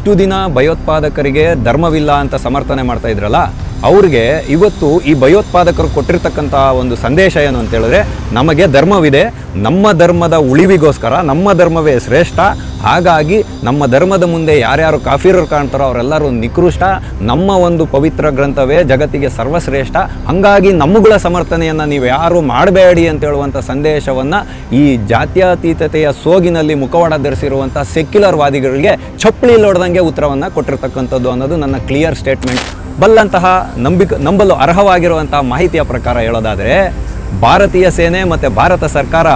ಇಷ್ಟು ದಿನ ಭಯೋತ್ಪಾದಕರಿಗೆ ಧರ್ಮವಿಲ್ಲ ಅಂತ ಸಮರ್ಥನೆ ಮಾಡ್ತಾ ಇದ್ರಲ್ಲ, ಅವ್ರಿಗೆ ಇವತ್ತು ಈ ಭಯೋತ್ಪಾದಕರು ಕೊಟ್ಟಿರ್ತಕ್ಕಂಥ ಒಂದು ಸಂದೇಶ ಏನು ಅಂತ ಹೇಳಿದ್ರೆ, ನಮಗೆ ಧರ್ಮವಿದೆ, ನಮ್ಮ ಧರ್ಮದ ಉಳಿವಿಗೋಸ್ಕರ ನಮ್ಮ ಧರ್ಮವೇ ಶ್ರೇಷ್ಠ, ಹಾಗಾಗಿ ನಮ್ಮ ಧರ್ಮದ ಮುಂದೆ ಯಾರ್ಯಾರು ಕಾಫಿರರು ಕಾಣ್ತಾರೋ ಅವರೆಲ್ಲರೂ ನಿಕೃಷ್ಟ, ನಮ್ಮ ಒಂದು ಪವಿತ್ರ ಗ್ರಂಥವೇ ಜಗತ್ತಿಗೆ ಸರ್ವಶ್ರೇಷ್ಠ, ಹಾಗಾಗಿ ನಮ್ಮಗಳ ಸಮರ್ಥನೆಯನ್ನು ನೀವು ಯಾರು ಮಾಡಬೇಡಿ ಅಂತ ಹೇಳುವಂಥ ಸಂದೇಶವನ್ನು ಈ ಜಾತ್ಯತೀತತೆಯ ಸೋಗಿನಲ್ಲಿ ಮುಖವಾಡ ಧರಿಸಿರುವಂಥ ಸೆಕ್ಯುಲರ್ ವಾದಿಗಳಿಗೆ ಚಪ್ಪಲಿ ಹೊಡೆದಂಗೆ ಉತ್ತರವನ್ನು ಕೊಟ್ಟಿರ್ತಕ್ಕಂಥದ್ದು ಅನ್ನೋದು ನನ್ನ ಕ್ಲಿಯರ್ ಸ್ಟೇಟ್ಮೆಂಟ್. ಬಲ್ಲಂತಹ ನಂಬಲು ಅರ್ಹವಾಗಿರುವಂತಹ ಮಾಹಿತಿಯ ಪ್ರಕಾರ ಹೇಳೋದಾದರೆ, ಭಾರತೀಯ ಸೇನೆ ಮತ್ತು ಭಾರತ ಸರ್ಕಾರ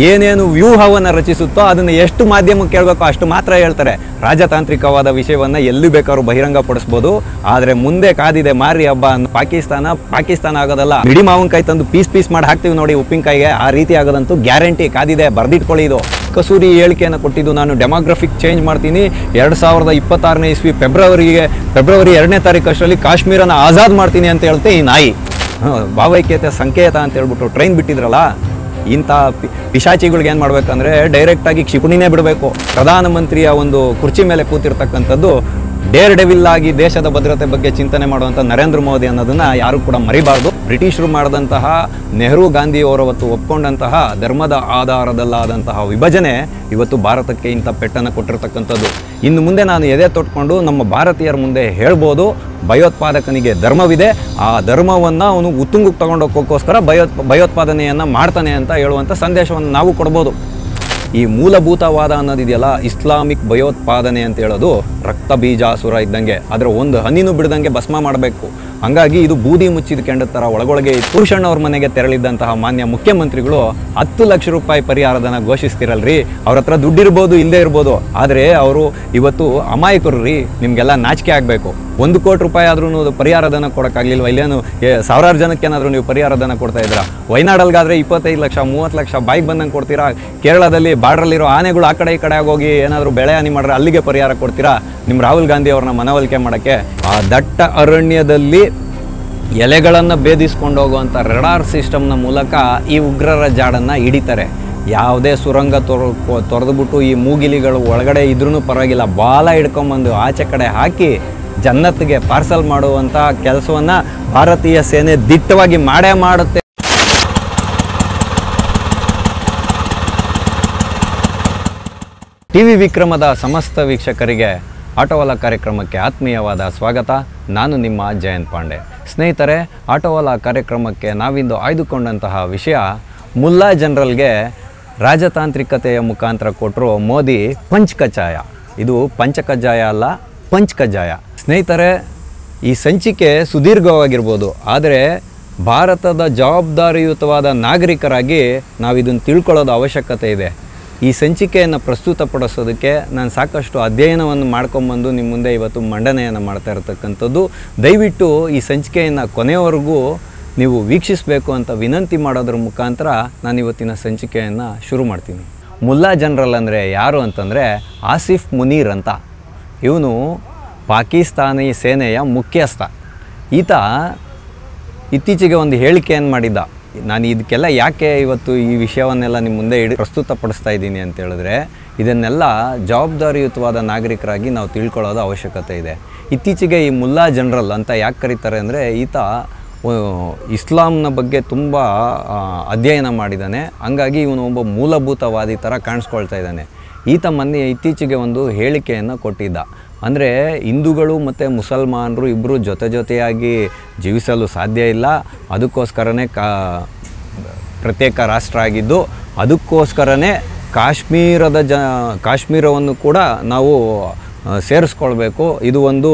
ಏನೇನು ವ್ಯೂಹವನ್ನು ರಚಿಸುತ್ತೋ ಅದನ್ನು ಎಷ್ಟು ಮಾಧ್ಯಮಕ್ಕೆ ಕೇಳಬೇಕೋ ಅಷ್ಟು ಮಾತ್ರ ಹೇಳ್ತಾರೆ. ರಾಜತಾಂತ್ರಿಕವಾದ ವಿಷಯವನ್ನು ಎಲ್ಲಿ ಬೇಕಾದ್ರೂ ಬಹಿರಂಗಪಡಿಸ್ಬೋದು, ಆದರೆ ಮುಂದೆ ಕಾದಿದೆ ಮಾರಿ ಹಬ್ಬ. ಪಾಕಿಸ್ತಾನ ಆಗೋದಲ್ಲ, ಮಿಡಿ ಮಾವಿನಕಾಯಿ ತಂದು ಪೀಸ್ ಮಾಡಿ ಹಾಕ್ತೀವಿ ನೋಡಿ ಉಪ್ಪಿನಕಾಯಿಗೆ, ಆ ರೀತಿ ಆಗೋದಂತೂ ಗ್ಯಾರಂಟಿ, ಕಾದಿದೆ, ಬರ್ದಿಟ್ಕೊಳ್ಳಿ. ಇದು ಕಸೂರಿ ಹೇಳಿಕೆಯನ್ನು ಕೊಟ್ಟಿದ್ದು, ನಾನು ಡೆಮೋಗ್ರಫಿಕ್ ಚೇಂಜ್ ಮಾಡ್ತೀನಿ, 2026ನೇ ಇಸ್ವಿ ಫೆಬ್ರವರಿ 2ನೇ ತಾರೀಕು ಅಷ್ಟರಲ್ಲಿ ಕಾಶ್ಮೀರನ ಆಜಾದ್ ಮಾಡ್ತೀನಿ ಅಂತ ಹೇಳ್ತೆ ಈ ನಾಯಿ. ಭಾವೈಕ್ಯತೆ ಸಂಕೇತ ಅಂತ ಹೇಳ್ಬಿಟ್ಟು ಟ್ರೈನ್ ಬಿಟ್ಟಿದ್ರಲ್ಲ, ಇಂಥ ಪಿಶಾಚಿಗಳಿಗೆ ಏನು ಮಾಡಬೇಕಂದ್ರೆ ಡೈರೆಕ್ಟಾಗಿ ಕ್ಷಿಪಣಿನೇ ಬಿಡಬೇಕು. ಪ್ರಧಾನಮಂತ್ರಿಯ ಒಂದು ಕುರ್ಚಿ ಮೇಲೆ ಕೂತಿರ್ತಕ್ಕಂಥದ್ದು ಡೇರ್ ಡೆವಿಲ್ ಆಗಿ ದೇಶದ ಭದ್ರತೆ ಬಗ್ಗೆ ಚಿಂತನೆ ಮಾಡುವಂಥ ನರೇಂದ್ರ ಮೋದಿ ಅನ್ನೋದನ್ನು ಯಾರು ಕೂಡ ಮರಿಬಾರ್ದು. ಬ್ರಿಟಿಷರು ಮಾಡಿದಂತಹ, ನೆಹರು ಗಾಂಧಿಯವರು ಅವತ್ತು ಒಪ್ಕೊಂಡಂತಹ ಧರ್ಮದ ಆಧಾರದಲ್ಲಾದಂತಹ ವಿಭಜನೆ ಇವತ್ತು ಭಾರತಕ್ಕೆ ಇಂಥ ಪೆಟ್ಟನ್ನು ಕೊಟ್ಟಿರ್ತಕ್ಕಂಥದ್ದು. ಇನ್ನು ಮುಂದೆ ನಾನು ಎದೆ ತೊಟ್ಕೊಂಡು ನಮ್ಮ ಭಾರತೀಯರ ಮುಂದೆ ಹೇಳ್ಬೋದು, ಭಯೋತ್ಪಾದಕನಿಗೆ ಧರ್ಮವಿದೆ, ಆ ಧರ್ಮವನ್ನು ಅವನು ಉತ್ತುಂಗಕ್ಕೆ ತಗೊಂಡೋಗೋಕ್ಕೋಸ್ಕರ ಭಯೋತ್ಪಾದನೆಯನ್ನು ಮಾಡ್ತಾನೆ ಅಂತ ಹೇಳುವಂಥ ಸಂದೇಶವನ್ನು ನಾವು ಕೊಡ್ಬೋದು. ಈ ಮೂಲಭೂತವಾದ ಅನ್ನೋದಿದೆಯಲ್ಲ, ಇಸ್ಲಾಮಿಕ್ ಭಯೋತ್ಪಾದನೆ ಅಂತ ಹೇಳೋದು ರಕ್ತ ಬೀಜಾಸುರ ಇದ್ದಂಗೆ, ಅದರ ಒಂದು ಹನಿನೂ ಬಿಡದಂಗೆ ಭಸ್ಮ ಮಾಡಬೇಕು. ಹಾಗಾಗಿ ಇದು ಬೂದಿ ಮುಚ್ಚಿದ ಕೆಂಡ ಥರ ಒಳಗೊಳಗೆ ಪುರುಷಣ್ಣವ್ರ ಮನೆಗೆ ತೆರಳಿದ್ದಂತಹ ಮಾನ್ಯ ಮುಖ್ಯಮಂತ್ರಿಗಳು 10 ಲಕ್ಷ ರೂಪಾಯಿ ಪರಿಹಾರಧನ ಘೋಷಿಸ್ತಿರಲ್ರಿ. ಅವ್ರ ಹತ್ರ ದುಡ್ಡಿರ್ಬೋದು, ಇಲ್ಲದೆ ಇರ್ಬೋದು, ಆದರೆ ಅವರು ಇವತ್ತು ಅಮಾಯಕರು ರೀ. ನಿಮಗೆಲ್ಲ ನಾಚಿಕೆ ಆಗಬೇಕು. 1 ಕೋಟಿ ರೂಪಾಯಿ ಆದ್ರೂ ಪರಿಹಾರಧನ ಕೊಡೋಕ್ಕಾಗಲಿಲ್ವ? ಇಲ್ಲೇನು ಸಾವಿರಾರು ಜನಕ್ಕೆ ಏನಾದರೂ ನೀವು ಪರಿಹಾರಧನ ಕೊಡ್ತಾ ಇದ್ದೀರಾ? ವಯನಾಡಲ್ಗಾದರೆ 25 ಲಕ್ಷ 30 ಲಕ್ಷ ಬಾಯಿಗೆ ಬಂದಂಗೆ ಕೊಡ್ತೀರಾ? ಕೇರಳದಲ್ಲಿ ಬಾರ್ಡ್ರಲ್ಲಿರೋ ಆನೆಗಳು ಆ ಕಡೆ ಈ ಕಡೆ ಆಗೋಗಿ ಏನಾದರೂ ಬೆಳೆ ಹಾನಿ ಮಾಡಿದ್ರೆ ಅಲ್ಲಿಗೆ ಪರಿಹಾರ ಕೊಡ್ತೀರಾ? ನಿಮ್ಮ ರಾಹುಲ್ ಗಾಂಧಿ ಅವ್ರನ್ನ ಮನವೊಲಿಕೆ ಮಾಡೋಕ್ಕೆ ಆ ದಟ್ಟ ಅರಣ್ಯದಲ್ಲಿ ಎಲೆಗಳನ್ನು ಭೇದಿಸ್ಕೊಂಡು ಹೋಗುವಂಥ ರೆಡಾರ್ ಸಿಸ್ಟಮ್ನ ಮೂಲಕ ಈ ಉಗ್ರರ ಜಾಡನ್ನು ಹಿಡಿತಾರೆ. ಯಾವುದೇ ಸುರಂಗ ತೊರೆದುಬಿಟ್ಟು ಈ ಮೂಗಿಲಿಗಳು ಒಳಗಡೆ ಇದ್ರೂ ಪರವಾಗಿಲ್ಲ, ಬಾಲ ಹಿಡ್ಕೊಂಬಂದು ಆಚೆ ಕಡೆ ಹಾಕಿ ಜನ್ನತ್ಗೆ ಪಾರ್ಸಲ್ ಮಾಡುವಂಥ ಕೆಲಸವನ್ನು ಭಾರತೀಯ ಸೇನೆ ದಿಟ್ಟವಾಗಿ ಮಾಡೇ ಮಾಡುತ್ತೆ. ಟಿವಿ ವಿಕ್ರಮದ ಸಮಸ್ತ ವೀಕ್ಷಕರಿಗೆ ಆಟೋವಾಲಾ ಕಾರ್ಯಕ್ರಮಕ್ಕೆ ಆತ್ಮೀಯವಾದ ಸ್ವಾಗತ. ನಾನು ನಿಮ್ಮ ಜಯಂತ್ ಪಾಂಡೆ. ಸ್ನೇಹಿತರೆ, ಆಟೋವಾಲಾ ಕಾರ್ಯಕ್ರಮಕ್ಕೆ ನಾವಿಂದು ಆಯ್ದುಕೊಂಡಂತಹ ವಿಷಯ, ಮುಲ್ಲಾ ಜನರಲ್ಗೆ ರಾಜತಾಂತ್ರಿಕತೆಯ ಮುಖಾಂತರ ಕೊಟ್ಟರು ಮೋದಿ ಪಂಚಕಜ್ಜಾಯ. ಇದು ಪಂಚಕಜ್ಜಾಯ ಅಲ್ಲ, ಪಂಚಕಜ್ಜಾಯ. ಸ್ನೇಹಿತರೆ, ಈ ಸಂಚಿಕೆ ಸುದೀರ್ಘವಾಗಿರ್ಬೋದು, ಆದರೆ ಭಾರತದ ಜವಾಬ್ದಾರಿಯುತವಾದ ನಾಗರಿಕರಾಗಿ ನಾವು ಇದನ್ನು ತಿಳ್ಕೊಳ್ಳೋದು ಅವಶ್ಯಕತೆ ಇದೆ. ಈ ಸಂಚಿಕೆಯನ್ನು ಪ್ರಸ್ತುತಪಡಿಸೋದಕ್ಕೆ ನಾನು ಸಾಕಷ್ಟು ಅಧ್ಯಯನವನ್ನು ಮಾಡ್ಕೊಂಬಂದು ನಿಮ್ಮ ಮುಂದೆ ಇವತ್ತು ಮಂಡನೆಯನ್ನು ಮಾಡ್ತಾ ಇರತಕ್ಕಂಥದ್ದು. ದಯವಿಟ್ಟು ಈ ಸಂಚಿಕೆಯನ್ನು ಕೊನೆಯವರೆಗೂ ನೀವು ವೀಕ್ಷಿಸಬೇಕು ಅಂತ ವಿನಂತಿ ಮಾಡೋದ್ರ ಮುಖಾಂತರ ನಾನು ಇವತ್ತಿನ ಸಂಚಿಕೆಯನ್ನು ಶುರು ಮಾಡ್ತೀನಿ. ಮುಲ್ಲಾ ಜನರಲ್ ಅಂದರೆ ಯಾರು ಅಂತಂದರೆ ಆಸಿಫ್ ಮುನೀರ್ ಅಂತ. ಇವನು ಪಾಕಿಸ್ತಾನಿ ಸೇನೆಯ ಮುಖ್ಯಸ್ಥ. ಈತ ಇತ್ತೀಚೆಗೆ ಒಂದು ಹೇಳಿಕೆಯನ್ನು ಮಾಡಿದ್ದ. ನಾನು ಇದಕ್ಕೆಲ್ಲ ಯಾಕೆ ಇವತ್ತು ಈ ವಿಷಯವನ್ನೆಲ್ಲ ನಿಮ್ಮ ಮುಂದೆ ಪ್ರಸ್ತುತಪಡಿಸ್ತಾ ಇದ್ದೀನಿ ಅಂತ ಹೇಳಿದ್ರೆ, ಇದನ್ನೆಲ್ಲ ಜವಾಬ್ದಾರಿಯುತವಾದ ನಾಗರಿಕರಾಗಿ ನಾವು ತಿಳ್ಕೊಳ್ಳೋದು ಅವಶ್ಯಕತೆ ಇದೆ. ಇತ್ತೀಚೆಗೆ ಈ ಮುಲ್ಲಾ ಜನರಲ್ ಅಂತ ಯಾಕೆ ಕರೀತಾರೆ ಅಂದರೆ, ಈತ ಇಸ್ಲಾಂನ ಬಗ್ಗೆ ತುಂಬ ಅಧ್ಯಯನ ಮಾಡಿದ್ದಾನೆ. ಹಂಗಾಗಿ ಇವನು ಒಬ್ಬ ಮೂಲಭೂತವಾದಿ ಥರ ಕಾಣಿಸ್ಕೊಳ್ತಾ ಇದ್ದಾನೆ. ಈತ ಇತ್ತೀಚೆಗೆ ಒಂದು ಹೇಳಿಕೆಯನ್ನು ಕೊಟ್ಟಿದ್ದ. ಅಂದರೆ ಹಿಂದೂಗಳು ಮತ್ತು ಮುಸಲ್ಮಾನರು ಇಬ್ಬರು ಜೊತೆಯಾಗಿ ಜೀವಿಸಲು ಸಾಧ್ಯ ಇಲ್ಲ, ಅದಕ್ಕೋಸ್ಕರನೇ ಪ್ರತ್ಯೇಕ ರಾಷ್ಟ್ರ ಆಗಿದ್ದು, ಅದಕ್ಕೋಸ್ಕರನೇ ಕಾಶ್ಮೀರವನ್ನು ಕೂಡ ನಾವು ಸೇರಿಸ್ಕೊಳ್ಬೇಕು. ಇದು ಒಂದು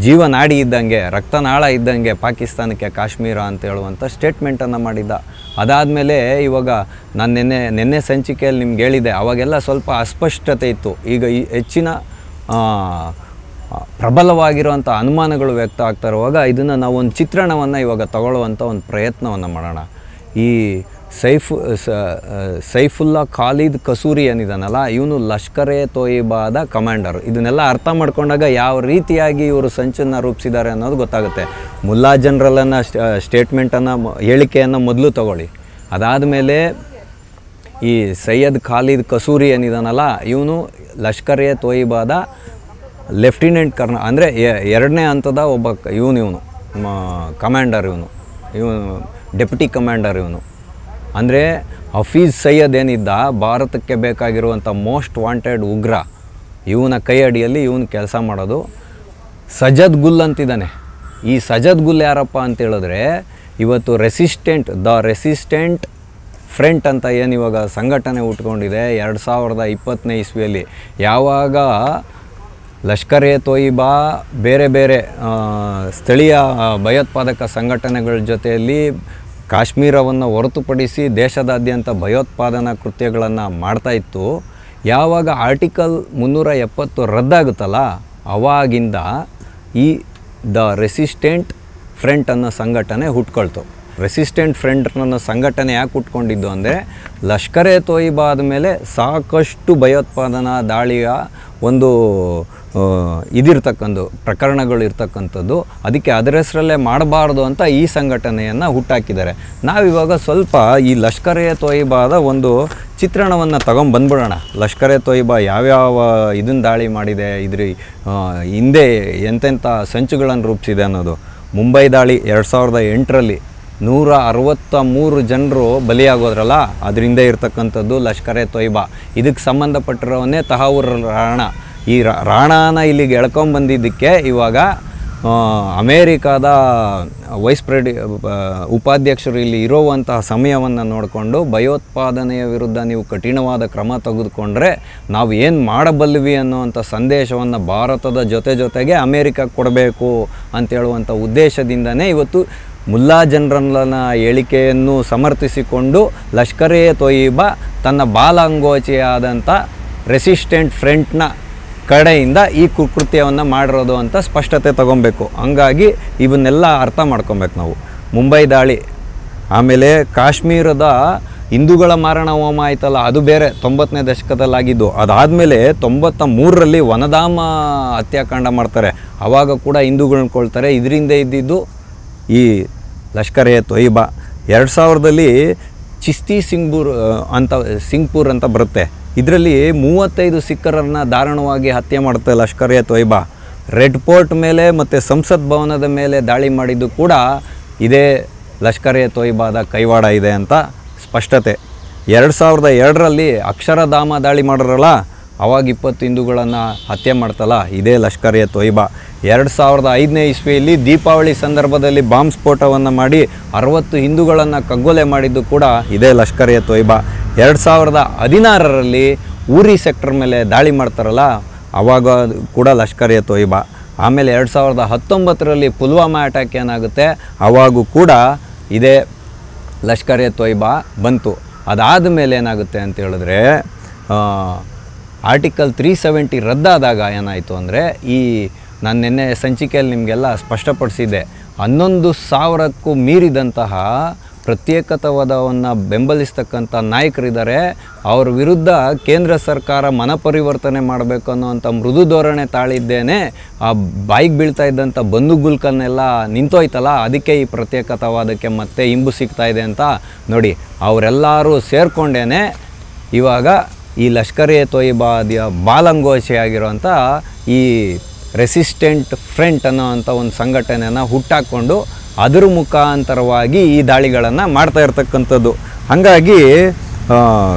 ಜೀವನಾಡಿ ಇದ್ದಂಗೆ, ರಕ್ತನಾಳ ಇದ್ದಂಗೆ ಪಾಕಿಸ್ತಾನಕ್ಕೆ ಕಾಶ್ಮೀರ ಅಂತ ಹೇಳುವಂಥ ಸ್ಟೇಟ್ಮೆಂಟನ್ನು ಮಾಡಿದ್ದ. ಅದಾದಮೇಲೆ ಇವಾಗ ನಾನು ನಿನ್ನೆ ಸಂಚಿಕೆಯಲ್ಲಿ ನಿಮ್ಗೆ ಹೇಳಿದೆ, ಅವಾಗೆಲ್ಲ ಸ್ವಲ್ಪ ಅಸ್ಪಷ್ಟತೆ ಇತ್ತು. ಈಗ ಹೆಚ್ಚಿನ ಪ್ರಬಲವಾಗಿರುವಂಥ ಅನುಮಾನಗಳು ವ್ಯಕ್ತ ಆಗ್ತಾ ಇರುವಾಗ ಇದನ್ನು ನಾವು ಒಂದು ಚಿತ್ರಣವನ್ನು ಇವಾಗ ತಗೊಳ್ಳುವಂಥ ಒಂದು ಪ್ರಯತ್ನವನ್ನು ಮಾಡೋಣ. ಈ ಸೈಫುಲ್ಲಾ ಖಾಲಿದ್ ಕಸೂರಿ ಏನಿದಾನಲ್ಲ, ಇವನು ಲಷ್ಕರ್-ಎ ತೊಯ್ಬಾದ ಕಮಾಂಡರ್. ಇದನ್ನೆಲ್ಲ ಅರ್ಥ ಮಾಡ್ಕೊಂಡಾಗ ಯಾವ ರೀತಿಯಾಗಿ ಇವರು ಸಂಚನ್ನು ರೂಪಿಸಿದ್ದಾರೆ ಅನ್ನೋದು ಗೊತ್ತಾಗುತ್ತೆ. ಮುಲ್ಲಾ ಜನರಲನ್ನು ಹೇಳಿಕೆಯನ್ನು ಮೊದಲು ತಗೊಳ್ಳಿ. ಅದಾದಮೇಲೆ ಈ ಸೈಯದ್ ಖಾಲಿದ್ ಕಸೂರಿ ಏನಿದಾನಲ್ಲ, ಇವನು ಲಷ್ಕರ್-ಎ ತೊಯ್ಬಾದ ಲೆಫ್ಟಿನೆಂಟ್ ಅಂದರೆ ಎರಡನೇ ಹಂತದ ಒಬ್ಬ ಇವನು ಕಮಾಂಡರ್ ಇವನು ಡೆಪ್ಯೂಟಿ ಕಮಾಂಡರ್ ಅಂದರೆ ಹಫೀಜ್ ಸಯ್ಯದ್ ಏನಿದ್ದ ಭಾರತಕ್ಕೆ ಬೇಕಾಗಿರುವಂಥ ಮೋಸ್ಟ್ ವಾಂಟೆಡ್ ಉಗ್ರ, ಇವನ ಕೈ ಅಡಿಯಲ್ಲಿ ಇವನು ಕೆಲಸ ಮಾಡೋದು. ಸಜದ್ ಗುಲ್ ಅಂತಿದ್ದಾನೆ. ಈ ಸಜದ್ ಗುಲ್ ಯಾರಪ್ಪ ಅಂತ ಹೇಳಿದ್ರೆ ಇವತ್ತು ರೆಸಿಸ್ಟೆಂಟ್ ಫ್ರಂಟ್ ಅಂತ ಏನು ಇವಾಗ ಸಂಘಟನೆ ಹುಟ್ಕೊಂಡಿದೆ 2020ನೇ ಇಸ್ವಿಯಲ್ಲಿ, ಯಾವಾಗ ಲಷ್ಕರ್ ಎ ತೊಯ್ಬಾ ಬೇರೆ ಬೇರೆ ಸ್ಥಳೀಯ ಭಯೋತ್ಪಾದಕ ಸಂಘಟನೆಗಳ ಜೊತೆಯಲ್ಲಿ ಕಾಶ್ಮೀರವನ್ನು ಹೊರತುಪಡಿಸಿ ದೇಶದಾದ್ಯಂತ ಭಯೋತ್ಪಾದನಾ ಕೃತ್ಯಗಳನ್ನು ಮಾಡ್ತಾಯಿತ್ತು. ಯಾವಾಗ ಆರ್ಟಿಕಲ್ 370 ರದ್ದಾಗುತ್ತಲ್ಲ ಅವಾಗಿಂದ ಈ ರೆಸಿಸ್ಟೆಂಟ್ ಫ್ರಂಟ್ ಅನ್ನೋ ಸಂಘಟನೆ ಹುಟ್ಕೊಳ್ತು. ರೆಸಿಸ್ಟೆಂಟ್ ಫ್ರಂಟ್ ಅನ್ನೋ ಸಂಘಟನೆ ಯಾಕೆ ಹುಟ್ಕೊಂಡಿದ್ದು ಅಂದರೆ ಲಷ್ಕರ್ ಎ ತೊಯ್ಬಾ ಆದಮೇಲೆ ಸಾಕಷ್ಟು ಭಯೋತ್ಪಾದನಾ ದಾಳಿಯ ಒಂದು ಪ್ರಕರಣಗಳು ಇರ್ತಕ್ಕಂಥದ್ದು. ಅದಕ್ಕೆ ಅದರ ಹೆಸರಲ್ಲೇ ಮಾಡಬಾರ್ದು ಅಂತ ಈ ಸಂಘಟನೆಯನ್ನು ಹುಟ್ಟಾಕಿದ್ದಾರೆ. ನಾವಿವಾಗ ಸ್ವಲ್ಪ ಈ ಲಷ್ಕರ್ ಎ ತೊಯ್ಬಾದ ಒಂದು ಚಿತ್ರಣವನ್ನು ಬಂದ್ಬಿಡೋಣ. ಲಷ್ಕರ್ ಎ ತೊಯ್ಬಾ ಯಾವ್ಯಾವ ದಾಳಿ ಮಾಡಿದೆ, ಇದ್ರ ಹಿಂದೆ ಎಂತೆಂಥ ಸಂಚುಗಳನ್ನು ರೂಪಿಸಿದೆ ಅನ್ನೋದು. ಮುಂಬೈ ದಾಳಿ 2008ರಲ್ಲಿ 163 ಜನರು ಬಲಿಯಾಗೋದ್ರಲ್ಲ, ಅದರಿಂದ ಇರ್ತಕ್ಕಂಥದ್ದು ಲಷ್ಕರ್ ಎ ತೊಯ್ಬಾ. ಇದಕ್ಕೆ ಸಂಬಂಧಪಟ್ಟಿರೋವನ್ನೇ ತಹಾವೂರ್ ರಾಣಾ. ಈ ರಾಣಾನ ಇಲ್ಲಿಗೆ ಎಳ್ಕೊಂಬಂದಿದ್ದಕ್ಕೆ ಇವಾಗ ಅಮೇರಿಕಾದ ಉಪಾಧ್ಯಕ್ಷರು ಇಲ್ಲಿ ಇರುವಂತಹ ಸಮಯವನ್ನು ನೋಡಿಕೊಂಡು ಭಯೋತ್ಪಾದನೆಯ ವಿರುದ್ಧ ನೀವು ಕಠಿಣವಾದ ಕ್ರಮ ತೆಗೆದುಕೊಂಡ್ರೆ ನಾವು ಏನು ಮಾಡಬಲ್ವಿ ಅನ್ನುವಂಥ ಸಂದೇಶವನ್ನು ಭಾರತದ ಜೊತೆಗೆ ಅಮೇರಿಕಕ್ಕೆ ಕೊಡಬೇಕು ಅಂತೇಳುವಂಥ ಉದ್ದೇಶದಿಂದನೇ ಇವತ್ತು ಮುಲ್ಲಾ ಜನರಲ್ನ ಹೇಳಿಕೆಯನ್ನು ಸಮರ್ಥಿಸಿಕೊಂಡು ಲಷ್ಕರ್ ಎ ತೊಯ್ಬಾ ತನ್ನ ಬಾಲಂಗೋಚಿಯಾದಂಥ ರೆಸಿಸ್ಟೆಂಟ್ ಫ್ರಂಟ್ನ ಕಡೆಯಿಂದ ಈ ಕೃತ್ಯವನ್ನು ಮಾಡಿರೋದು ಅಂತ ಸ್ಪಷ್ಟತೆ ತಗೊಬೇಕು. ಹಂಗಾಗಿ ಇವನ್ನೆಲ್ಲ ಅರ್ಥ ಮಾಡ್ಕೊಬೇಕು ನಾವು. ಮುಂಬೈ ದಾಳಿ, ಆಮೇಲೆ ಕಾಶ್ಮೀರದ ಹಿಂದೂಗಳ ಮಾರಣ ಹೋಮ ಆಯ್ತಲ್ಲ, ಅದು ಬೇರೆ 90ನೇ ದಶಕದಲ್ಲಾಗಿದ್ದು. ಅದಾದಮೇಲೆ 93ರಲ್ಲಿ ವನಧಾಮ ಹತ್ಯಾಕಾಂಡ ಮಾಡ್ತಾರೆ, ಆವಾಗ ಕೂಡ ಹಿಂದೂಗಳನ್ನ ಕೊಳ್ತಾರೆ. ಇದರಿಂದ ಇದ್ದಿದ್ದು ಈ ಲಷ್ಕರ್ ಎ ತೊಯ್ಬಾ. 2000ರಲ್ಲಿ ಚಿಸ್ತಿ ಸಿಂಗ್ಪುರ್ ಅಂತ ಬರುತ್ತೆ. ಇದರಲ್ಲಿ 35 ಸಿಖ್ಖರನ್ನು ದಾರುಣವಾಗಿ ಹತ್ಯೆ ಮಾಡುತ್ತೆ Lashkar A Toiba. Red fort ಮೇಲೆ ಮತ್ತು ಸಂಸತ್ ಭವನದ ಮೇಲೆ ದಾಳಿ ಮಾಡಿದ್ದು ಕೂಡ ಇದೇ ಲಷ್ಕರ್ ಎ ತೊಯ್ಬಾದ ಕೈವಾಡ ಇದೆ ಅಂತ ಸ್ಪಷ್ಟತೆ. 2002ರಲ್ಲಿ ಅಕ್ಷರಧಾಮ ದಾಳಿ ಮಾಡಿದ್ರಲ್ಲ, ಅವಾಗ 20 ಹಿಂದೂಗಳನ್ನು ಹತ್ಯೆ ಮಾಡ್ತಲ್ಲ, ಇದೇ ಲಷ್ಕರ್ ಎ ತೊಯ್ಬಾ. 2005ನೇ ಇಸ್ವಿಯಲ್ಲಿ ದೀಪಾವಳಿ ಸಂದರ್ಭದಲ್ಲಿ ಬಾಂಬ್ ಸ್ಫೋಟವನ್ನು ಮಾಡಿ 60 ಹಿಂದೂಗಳನ್ನು ಕಗ್ಗೊಲೆ ಮಾಡಿದ್ದು ಕೂಡ ಇದೇ ಲಷ್ಕರ್ ಎ ತೊಯ್ಬಾ. 2016ರಲ್ಲಿ ಊರಿ ಸೆಕ್ಟರ್ ಮೇಲೆ ದಾಳಿ ಮಾಡ್ತಾರಲ್ಲ, ಆವಾಗ ಕೂಡ ಲಷ್ಕರ್ ಎ ತೊಯ್ಬಾ. ಆಮೇಲೆ 2019ರಲ್ಲಿ ಪುಲ್ವಾಮಾ ಅಟ್ಯಾಕ್ ಏನಾಗುತ್ತೆ, ಆವಾಗೂ ಕೂಡ ಇದೇ ಲಷ್ಕರ್ ಎ ತೊಯ್ಬಾ ಬಂತು. ಅದಾದ ಮೇಲೆ ಏನಾಗುತ್ತೆ ಅಂತ ಹೇಳಿದ್ರೆ ಆರ್ಟಿಕಲ್ 370 ರದ್ದಾದಾಗ ಏನಾಯಿತು ಅಂದರೆ, ನಾನು ನಿನ್ನೆ ಸಂಚಿಕೆಯಲ್ಲಿ ನಿಮಗೆಲ್ಲ ಸ್ಪಷ್ಟಪಡಿಸಿದ್ದೆ, 11,000ಕ್ಕೂ ಮೀರಿದಂತಹ ಪ್ರತ್ಯೇಕತಾವಾದವನ್ನು ಬೆಂಬಲಿಸ್ತಕ್ಕಂಥ ನಾಯಕರಿದ್ದಾರೆ. ಅವ್ರ ವಿರುದ್ಧ ಕೇಂದ್ರ ಸರ್ಕಾರ ಮನಪರಿವರ್ತನೆ ಮಾಡಬೇಕು ಅನ್ನೋವಂಥ ಮೃದು ಧೋರಣೆ ತಾಳಿದ್ದೇನೆ. ಆ ಬಾಯಿಗೆ ಬೀಳ್ತಾ ಇದ್ದಂಥ ಬಂದೂಕುಗಳನ್ನೆಲ್ಲ ನಿಂತೋಯ್ತಲ್ಲ, ಅದಕ್ಕೆ ಈ ಪ್ರತ್ಯೇಕತಾವಾದಕ್ಕೆ ಮತ್ತೆ ಇಂಬು ಸಿಗ್ತಾ ಇದೆ ಅಂತ ನೋಡಿ. ಅವರೆಲ್ಲರೂ ಸೇರಿಕೊಂಡೇ ಇವಾಗ ಈ ಲಷ್ಕರ್ ಎ ತೊಯ್ಬಾದ ಬಾಲಂಗೋಚಿಯಾಗಿರೋಂಥ ಈ ರೆಸಿಸ್ಟೆಂಟ್ ಫ್ರಂಟ್ ಅನ್ನೋವಂಥ ಒಂದು ಸಂಘಟನೆಯನ್ನು ಹುಟ್ಟಾಕ್ಕೊಂಡು ಅದರ ಮುಖಾಂತರವಾಗಿ ಈ ದಾಳಿಗಳನ್ನು ಮಾಡ್ತಾ ಇರ್ತಕ್ಕಂಥದ್ದು. ಹಾಗಾಗಿ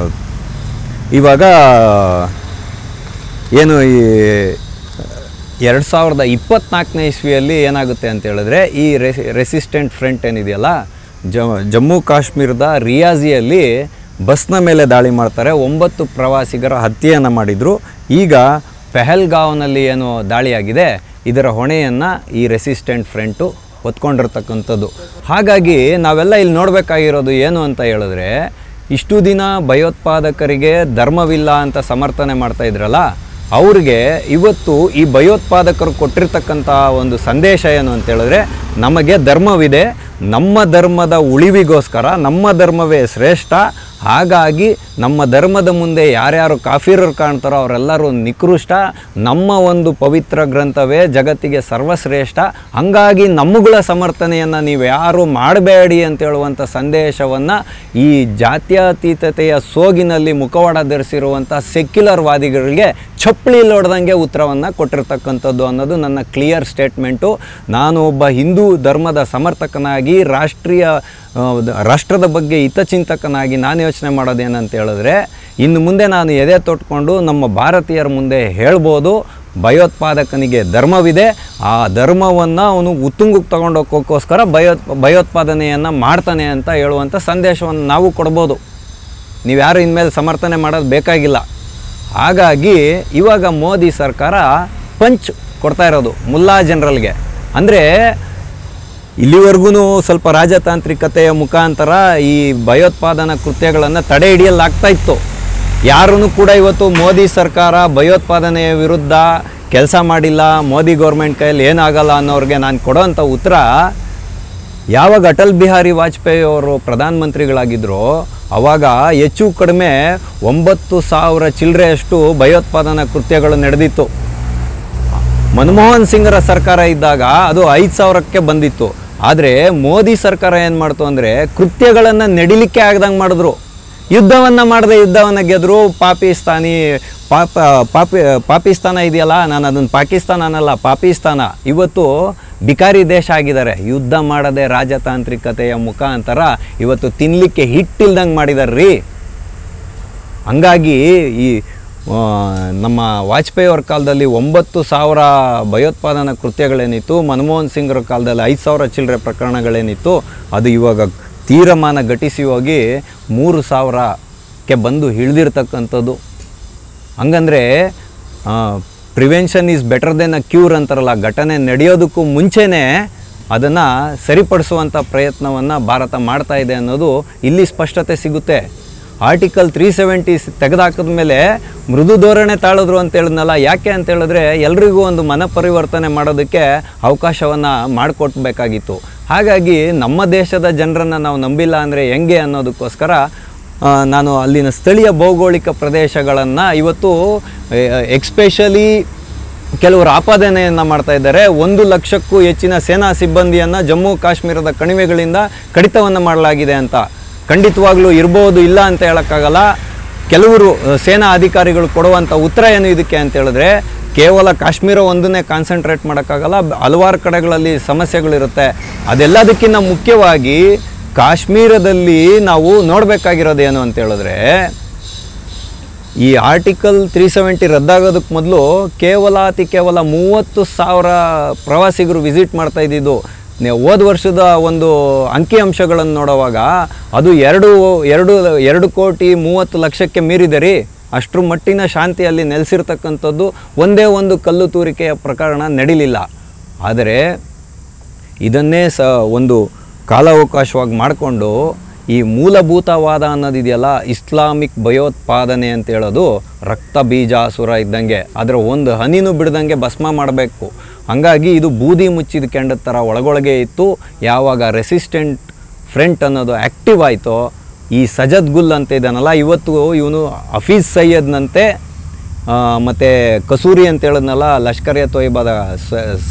ಇವಾಗ ಏನು ಈ 2024ನೇ ಇಸ್ವಿಯಲ್ಲಿ ಏನಾಗುತ್ತೆ ಅಂತ ಹೇಳಿದ್ರೆ, ಈ ರೆಸಿಸ್ಟೆಂಟ್ ಫ್ರಂಟ್ ಏನಿದೆಯಲ್ಲ, ಜಮ್ಮು ಕಾಶ್ಮೀರದ ರಿಯಾಜಿಯಲ್ಲಿ ಬಸ್ನ ಮೇಲೆ ದಾಳಿ ಮಾಡ್ತಾರೆ. 9 ಪ್ರವಾಸಿಗರ ಹತ್ಯೆಯನ್ನು ಮಾಡಿದರು. ಈಗ ಪೆಹಲ್ಗಾವ್ನಲ್ಲಿ ಏನು ದಾಳಿಯಾಗಿದೆ, ಇದರ ಹೊಣೆಯನ್ನು ಈ ರೆಸಿಸ್ಟೆಂಟ್ ಫ್ರಂಟು ಹೊತ್ಕೊಂಡಿರ್ತಕ್ಕಂಥದ್ದು. ಹಾಗಾಗಿ ನಾವೆಲ್ಲ ಇಲ್ಲಿ ನೋಡಬೇಕಾಗಿರೋದು ಏನು ಅಂತ ಹೇಳಿದ್ರೆ, ಇಷ್ಟು ದಿನ ಭಯೋತ್ಪಾದಕರಿಗೆ ಧರ್ಮವಿಲ್ಲ ಅಂತ ಸಮರ್ಥನೆ ಮಾಡ್ತಾ ಇದ್ರಲ್ಲ, ಅವ್ರಿಗೆ ಇವತ್ತು ಈ ಭಯೋತ್ಪಾದಕರು ಕೊಟ್ಟಿರ್ತಕ್ಕಂಥ ಒಂದು ಸಂದೇಶ ಏನು ಅಂತ ಹೇಳಿದ್ರೆ, ನಮಗೆ ಧರ್ಮವಿದೆ, ನಮ್ಮ ಧರ್ಮದ ಉಳಿವಿಗೋಸ್ಕರ ನಮ್ಮ ಧರ್ಮವೇ ಶ್ರೇಷ್ಠ, ಹಾಗಾಗಿ ನಮ್ಮ ಧರ್ಮದ ಮುಂದೆ ಯಾರ್ಯಾರು ಕಾಫಿರರು ಕಾಣ್ತಾರೋ ಅವರೆಲ್ಲರೂ ನಿಕೃಷ್ಟ, ನಮ್ಮ ಒಂದು ಪವಿತ್ರ ಗ್ರಂಥವೇ ಜಗತ್ತಿಗೆ ಸರ್ವಶ್ರೇಷ್ಠ, ಹಂಗಾಗಿ ನಮ್ಮಗಳ ಸಮರ್ಥನೆಯನ್ನು ನೀವು ಯಾರು ಮಾಡಬೇಡಿ ಅಂತ ಹೇಳುವಂಥ ಸಂದೇಶವನ್ನು ಈ ಜಾತ್ಯತೀತತೆಯ ಸೋಗಿನಲ್ಲಿ ಮುಖವಾಡ ಧರಿಸಿರುವಂಥ ಸೆಕ್ಯುಲರ್ ವಾದಿಗಳಿಗೆ ಚಪ್ಪಲಿ ಹೊಡೆದಂಗೆ ಉತ್ತರವನ್ನು ಕೊಟ್ಟಿರ್ತಕ್ಕಂಥದ್ದು ಅನ್ನೋದು ನನ್ನ ಕ್ಲಿಯರ್ ಸ್ಟೇಟ್ಮೆಂಟು. ನಾನು ಒಬ್ಬ ಹಿಂದೂ ಧರ್ಮದ ಸಮರ್ಥಕನಾಗಿ ರಾಷ್ಟ್ರದ ಬಗ್ಗೆ ಹಿತಚಿಂತಕನಾಗಿ ನಾನು ಯೋಚನೆ ಮಾಡೋದೇನಂತ ಹೇಳಿದ್ರೆ, ಇನ್ನು ಮುಂದೆ ನಾನು ಎದೆ ತೊಟ್ಕೊಂಡು ನಮ್ಮ ಭಾರತೀಯರ ಮುಂದೆ ಹೇಳ್ಬೋದು, ಭಯೋತ್ಪಾದಕನಿಗೆ ಧರ್ಮವಿದೆ, ಆ ಧರ್ಮವನ್ನು ಅವನು ಉತ್ತುಂಗಕ್ಕೆ ತಗೊಂಡೋಗೋಕ್ಕೋಸ್ಕರ ಭಯೋತ್ಪಾದನೆಯನ್ನು ಮಾಡ್ತಾನೆ ಅಂತ ಹೇಳುವಂಥ ಸಂದೇಶವನ್ನು ನಾವು ಕೊಡ್ಬೋದು. ನೀವು ಯಾರು ಇನ್ಮೇಲೆ ಸಮರ್ಥನೆ ಮಾಡೋದು ಬೇಕಾಗಿಲ್ಲ. ಹಾಗಾಗಿ ಇವಾಗ ಮೋದಿ ಸರ್ಕಾರ ಪಂಚ್ ಕೊಡ್ತಾ ಇರೋದು ಮುಲ್ಲಾ ಜನರಲ್ಗೆ. ಅಂದರೆ ಇಲ್ಲಿವರೆಗೂ ಸ್ವಲ್ಪ ರಾಜತಾಂತ್ರಿಕತೆಯ ಮುಖಾಂತರ ಈ ಭಯೋತ್ಪಾದನಾ ಕೃತ್ಯಗಳನ್ನು ತಡೆ ಹಿಡಿಯಲಾಗ್ತಾ ಇತ್ತು. ಯಾರೂ ಕೂಡ ಇವತ್ತು ಮೋದಿ ಸರ್ಕಾರ ಭಯೋತ್ಪಾದನೆಯ ವಿರುದ್ಧ ಕೆಲಸ ಮಾಡಿಲ್ಲ, ಮೋದಿ ಗೌರ್ಮೆಂಟ್ ಕೈಯಲ್ಲಿ ಏನಾಗಲ್ಲ ಅನ್ನೋರಿಗೆ ನಾನು ಕೊಡೋವಂಥ ಉತ್ತರ, ಯಾವಾಗ ಅಟಲ್ ಬಿಹಾರಿ ವಾಜಪೇಯಿ ಅವರು ಪ್ರಧಾನಮಂತ್ರಿಗಳಾಗಿದ್ದರು ಆವಾಗ ಹೆಚ್ಚು ಕಡಿಮೆ 9,000 ಚಿಲ್ಲರೆಯಷ್ಟು ಭಯೋತ್ಪಾದನಾ ಕೃತ್ಯಗಳು ನಡೆದಿತ್ತು. ಮನಮೋಹನ್ ಸಿಂಗ್ರ ಸರ್ಕಾರ ಇದ್ದಾಗ ಅದು 5,000ಕ್ಕೆ ಬಂದಿತ್ತು. ಆದರೆ ಮೋದಿ ಸರ್ಕಾರ ಏನು ಮಾಡ್ತು ಅಂದರೆ ಕೃತ್ಯಗಳನ್ನು ನಡಿಲಿಕ್ಕೆ ಆಗದಂಗೆ ಮಾಡಿದ್ರು. ಯುದ್ಧವನ್ನು ಮಾಡದೆ ಯುದ್ಧವನ್ನು ಗೆದ್ರು. ಪಾಕಿಸ್ತಾನ ಇದೆಯಲ್ಲ, ನಾನು ಅದನ್ನು ಪಾಕಿಸ್ತಾನ ಅನ್ನಲ್ಲ, ಪಾಕಿಸ್ತಾನ ಇವತ್ತು ಬಿಕಾರಿ ದೇಶ ಆಗಿದ್ದಾರೆ. ಯುದ್ಧ ಮಾಡದೆ ರಾಜತಾಂತ್ರಿಕತೆಯ ಮುಖಾಂತರ ಇವತ್ತು ತಿನ್ನಲಿಕ್ಕೆ ಹಿಟ್ಟಿಲ್ದಂಗೆ ಮಾಡಿದಾರೆ ರೀ. ಹಂಗಾಗಿ ಈ ನಮ್ಮ ವಾಜಪೇಯಿ ಅವ್ರ ಕಾಲದಲ್ಲಿ 9,000 ಭಯೋತ್ಪಾದನಾ ಕೃತ್ಯಗಳೇನಿತ್ತು, ಮನಮೋಹನ್ ಸಿಂಗ್ರ ಕಾಲದಲ್ಲಿ 5,000 ಚಿಲ್ಲರೆ ಪ್ರಕರಣಗಳೇನಿತ್ತು, ಅದು ಇವಾಗ ತೀರಮಾನ ಘಟಿಸಿ ಹೋಗಿ 3,000ಕ್ಕೆ ಬಂದು ಇಳಿದಿರ್ತಕ್ಕಂಥದ್ದು. ಹಂಗಂದರೆ prevention is better than a cure ಅಂತಾರಲ್ಲ, ಘಟನೆ ನಡೆಯೋದಕ್ಕೂ ಮುಂಚೆನೇ ಅದನ್ನು ಸರಿಪಡಿಸುವಂಥ ಪ್ರಯತ್ನವನ್ನು ಭಾರತ ಮಾಡ್ತಾ ಇದೆ ಅನ್ನೋದು ಇಲ್ಲಿ ಸ್ಪಷ್ಟತೆ ಸಿಗುತ್ತೆ. ಆರ್ಟಿಕಲ್ 370 ತೆಗೆದಾಕಿದ ಮೇಲೆ ಮೃದು ಧೋರಣೆ ತಾಳಿದ್ರು ಅಂತ ಹೇಳಿದ್ನಲ್ಲ. ಯಾಕೆ ಅಂತ ಹೇಳಿದ್ರೆ ಎಲ್ರಿಗೂ ಒಂದು ಮನಪರಿವರ್ತನೆ ಮಾಡೋದಕ್ಕೆ ಅವಕಾಶವನ್ನು ಮಾಡಿಕೊಟ್ಬೇಕಾಗಿತ್ತು. ಹಾಗಾಗಿ ನಮ್ಮ ದೇಶದ ಜನರನ್ನು ನಾವು ನಂಬಿಲ್ಲ ಅಂದರೆ ಹೆಂಗೆ ಅನ್ನೋದಕ್ಕೋಸ್ಕರ ನಾನು ಅಲ್ಲಿನ ಸ್ಥಳೀಯ ಭೌಗೋಳಿಕ ಪ್ರದೇಶಗಳನ್ನು ಇವತ್ತು ಎಕ್ಸ್ಪೆಷಲಿ ಕೆಲವರು ಆಪಾದನೆಯನ್ನು ಮಾಡ್ತಾ ಇದ್ದಾರೆ. 100,000ಕ್ಕೂ ಹೆಚ್ಚಿನ ಸೇನಾ ಸಿಬ್ಬಂದಿಯನ್ನು ಜಮ್ಮು ಕಾಶ್ಮೀರದ ಕಣಿವೆಗಳಿಂದ ಕಡಿತವನ್ನು ಮಾಡಲಾಗಿದೆ ಅಂತ. ಖಂಡಿತವಾಗ್ಲೂ ಇರ್ಬೋದು, ಇಲ್ಲ ಅಂತ ಹೇಳೋಕ್ಕಾಗಲ್ಲ. ಕೆಲವರು ಸೇನಾ ಅಧಿಕಾರಿಗಳು ಕೊಡುವಂಥ ಉತ್ತರ ಏನು ಇದಕ್ಕೆ ಅಂತ ಹೇಳಿದ್ರೆ, ಕೇವಲ ಕಾಶ್ಮೀರ ಒಂದನ್ನೇ ಕಾನ್ಸಂಟ್ರೇಟ್ ಮಾಡೋಕ್ಕಾಗಲ್ಲ, ಹಲವಾರು ಕಡೆಗಳಲ್ಲಿ ಸಮಸ್ಯೆಗಳಿರುತ್ತೆ. ಅದೆಲ್ಲದಕ್ಕಿಂತ ಮುಖ್ಯವಾಗಿ ಕಾಶ್ಮೀರದಲ್ಲಿ ನಾವು ನೋಡಬೇಕಾಗಿರೋದೇನು ಅಂತ ಹೇಳಿದ್ರೆ, ಈ ಆರ್ಟಿಕಲ್ 370 ರದ್ದಾಗೋದಕ್ಕೆ ಮೊದಲು ಅತಿ ಕೇವಲ 30,000 ಪ್ರವಾಸಿಗರು ವಿಸಿಟ್ ಮಾಡ್ತಾ ಇದ್ದಿದ್ದು. ಹೋದ ವರ್ಷದ ಒಂದು ಅಂಕಿಅಂಶಗಳನ್ನು ನೋಡುವಾಗ ಅದು 2,30,00,000ಕ್ಕೆ ಮೀರಿದೆ ರೀ. ಅಷ್ಟರ ಮಟ್ಟಿನ ಶಾಂತಿಯಲ್ಲಿ ನೆಲೆಸಿರ್ತಕ್ಕಂಥದ್ದು ಒಂದೇ ಒಂದು ಕಲ್ಲು ತೂರಿಕೆಯ ಪ್ರಕರಣ ನಡೀಲಿಲ್ಲ. ಆದರೆ ಇದನ್ನೇ ಒಂದು ಕಾಲಾವಕಾಶವಾಗಿ ಮಾಡಿಕೊಂಡು ಈ ಮೂಲಭೂತವಾದ ಅನ್ನೋದಿದೆಯಲ್ಲ, ಇಸ್ಲಾಮಿಕ್ ಭಯೋತ್ಪಾದನೆ ಅಂತ ಹೇಳೋದು ರಕ್ತ ಬೀಜಾಸುರ ಇದ್ದಂಗೆ, ಅದರ ಒಂದು ಹನಿನೂ ಬಿಡ್ದಂಗೆ ಭಸ್ಮ ಮಾಡಬೇಕು. ಹಾಗಾಗಿ ಇದು ಬೂದಿ ಮುಚ್ಚಿದ ಕೆಂಡದ ಥರ ಒಳಗೊಳಗೆ ಇತ್ತು. ಯಾವಾಗ ರೆಸಿಸ್ಟೆಂಟ್ ಫ್ರಂಟ್ ಅನ್ನೋದು ಆ್ಯಕ್ಟಿವ್ ಆಯಿತೋ, ಈ ಸಜದ್ ಗುಲ್ ಅಂತ ಇದ್ದಾನಲ್ಲ, ಇವತ್ತು ಇವನು ಹಫೀಜ್ ಸಯ್ಯದ್ನಂತೆ ಮತ್ತು ಕಸೂರಿ ಅಂತ ಹೇಳಿದ್ನಲ್ಲ, ಲಷ್ಕರ್ ಎ ತೊಯ್ಬಾದ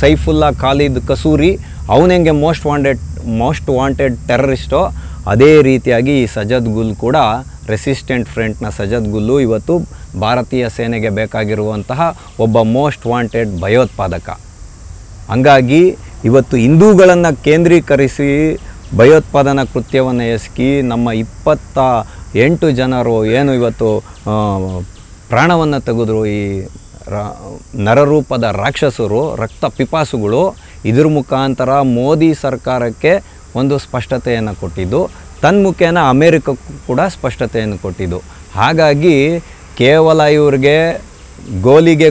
ಸೈಫುಲ್ಲಾ ಖಾಲಿದ್ ಕಸೂರಿ, ಅವನೆಂಗೆ ಮೋಸ್ಟ್ ವಾಂಟೆಡ್ ಟೆರರಿಸ್ಟೋ ಅದೇ ರೀತಿಯಾಗಿ ಈ ಸಜದ್ ಗುಲ್ ಕೂಡ ರೆಸಿಸ್ಟೆಂಟ್ ಫ್ರಂಟ್ನ ಸಜದ್ ಗುಲ್ಲು ಇವತ್ತು ಭಾರತೀಯ ಸೇನೆಗೆ ಬೇಕಾಗಿರುವಂತಹ ಒಬ್ಬ ಮೋಸ್ಟ್ ವಾಂಟೆಡ್ ಭಯೋತ್ಪಾದಕ. ಹಂಗಾಗಿ ಇವತ್ತು ಹಿಂದೂಗಳನ್ನು ಕೇಂದ್ರೀಕರಿಸಿ ಭಯೋತ್ಪಾದನಾ ಕೃತ್ಯವನ್ನು ಎಸಗಿ ನಮ್ಮ 28 ಜನರು ಏನು ಇವತ್ತು ಪ್ರಾಣವನ್ನು ತೆಗೆದ್ರು, ಈ ನರರೂಪದ ರಾಕ್ಷಸರು, ರಕ್ತ ಪಿಪಾಸುಗಳು, ಇದ್ರ ಮುಖಾಂತರ ಮೋದಿ ಸರ್ಕಾರಕ್ಕೆ ಒಂದು ಸ್ಪಷ್ಟತೆಯನ್ನು ಕೊಟ್ಟಿದ್ದು, ತನ್ಮುಖೇನ ಅಮೇರಿಕಕ್ಕೂ ಕೂಡ ಸ್ಪಷ್ಟತೆಯನ್ನು ಕೊಟ್ಟಿದ್ದು. ಹಾಗಾಗಿ ಕೇವಲ ಇವ್ರಿಗೆ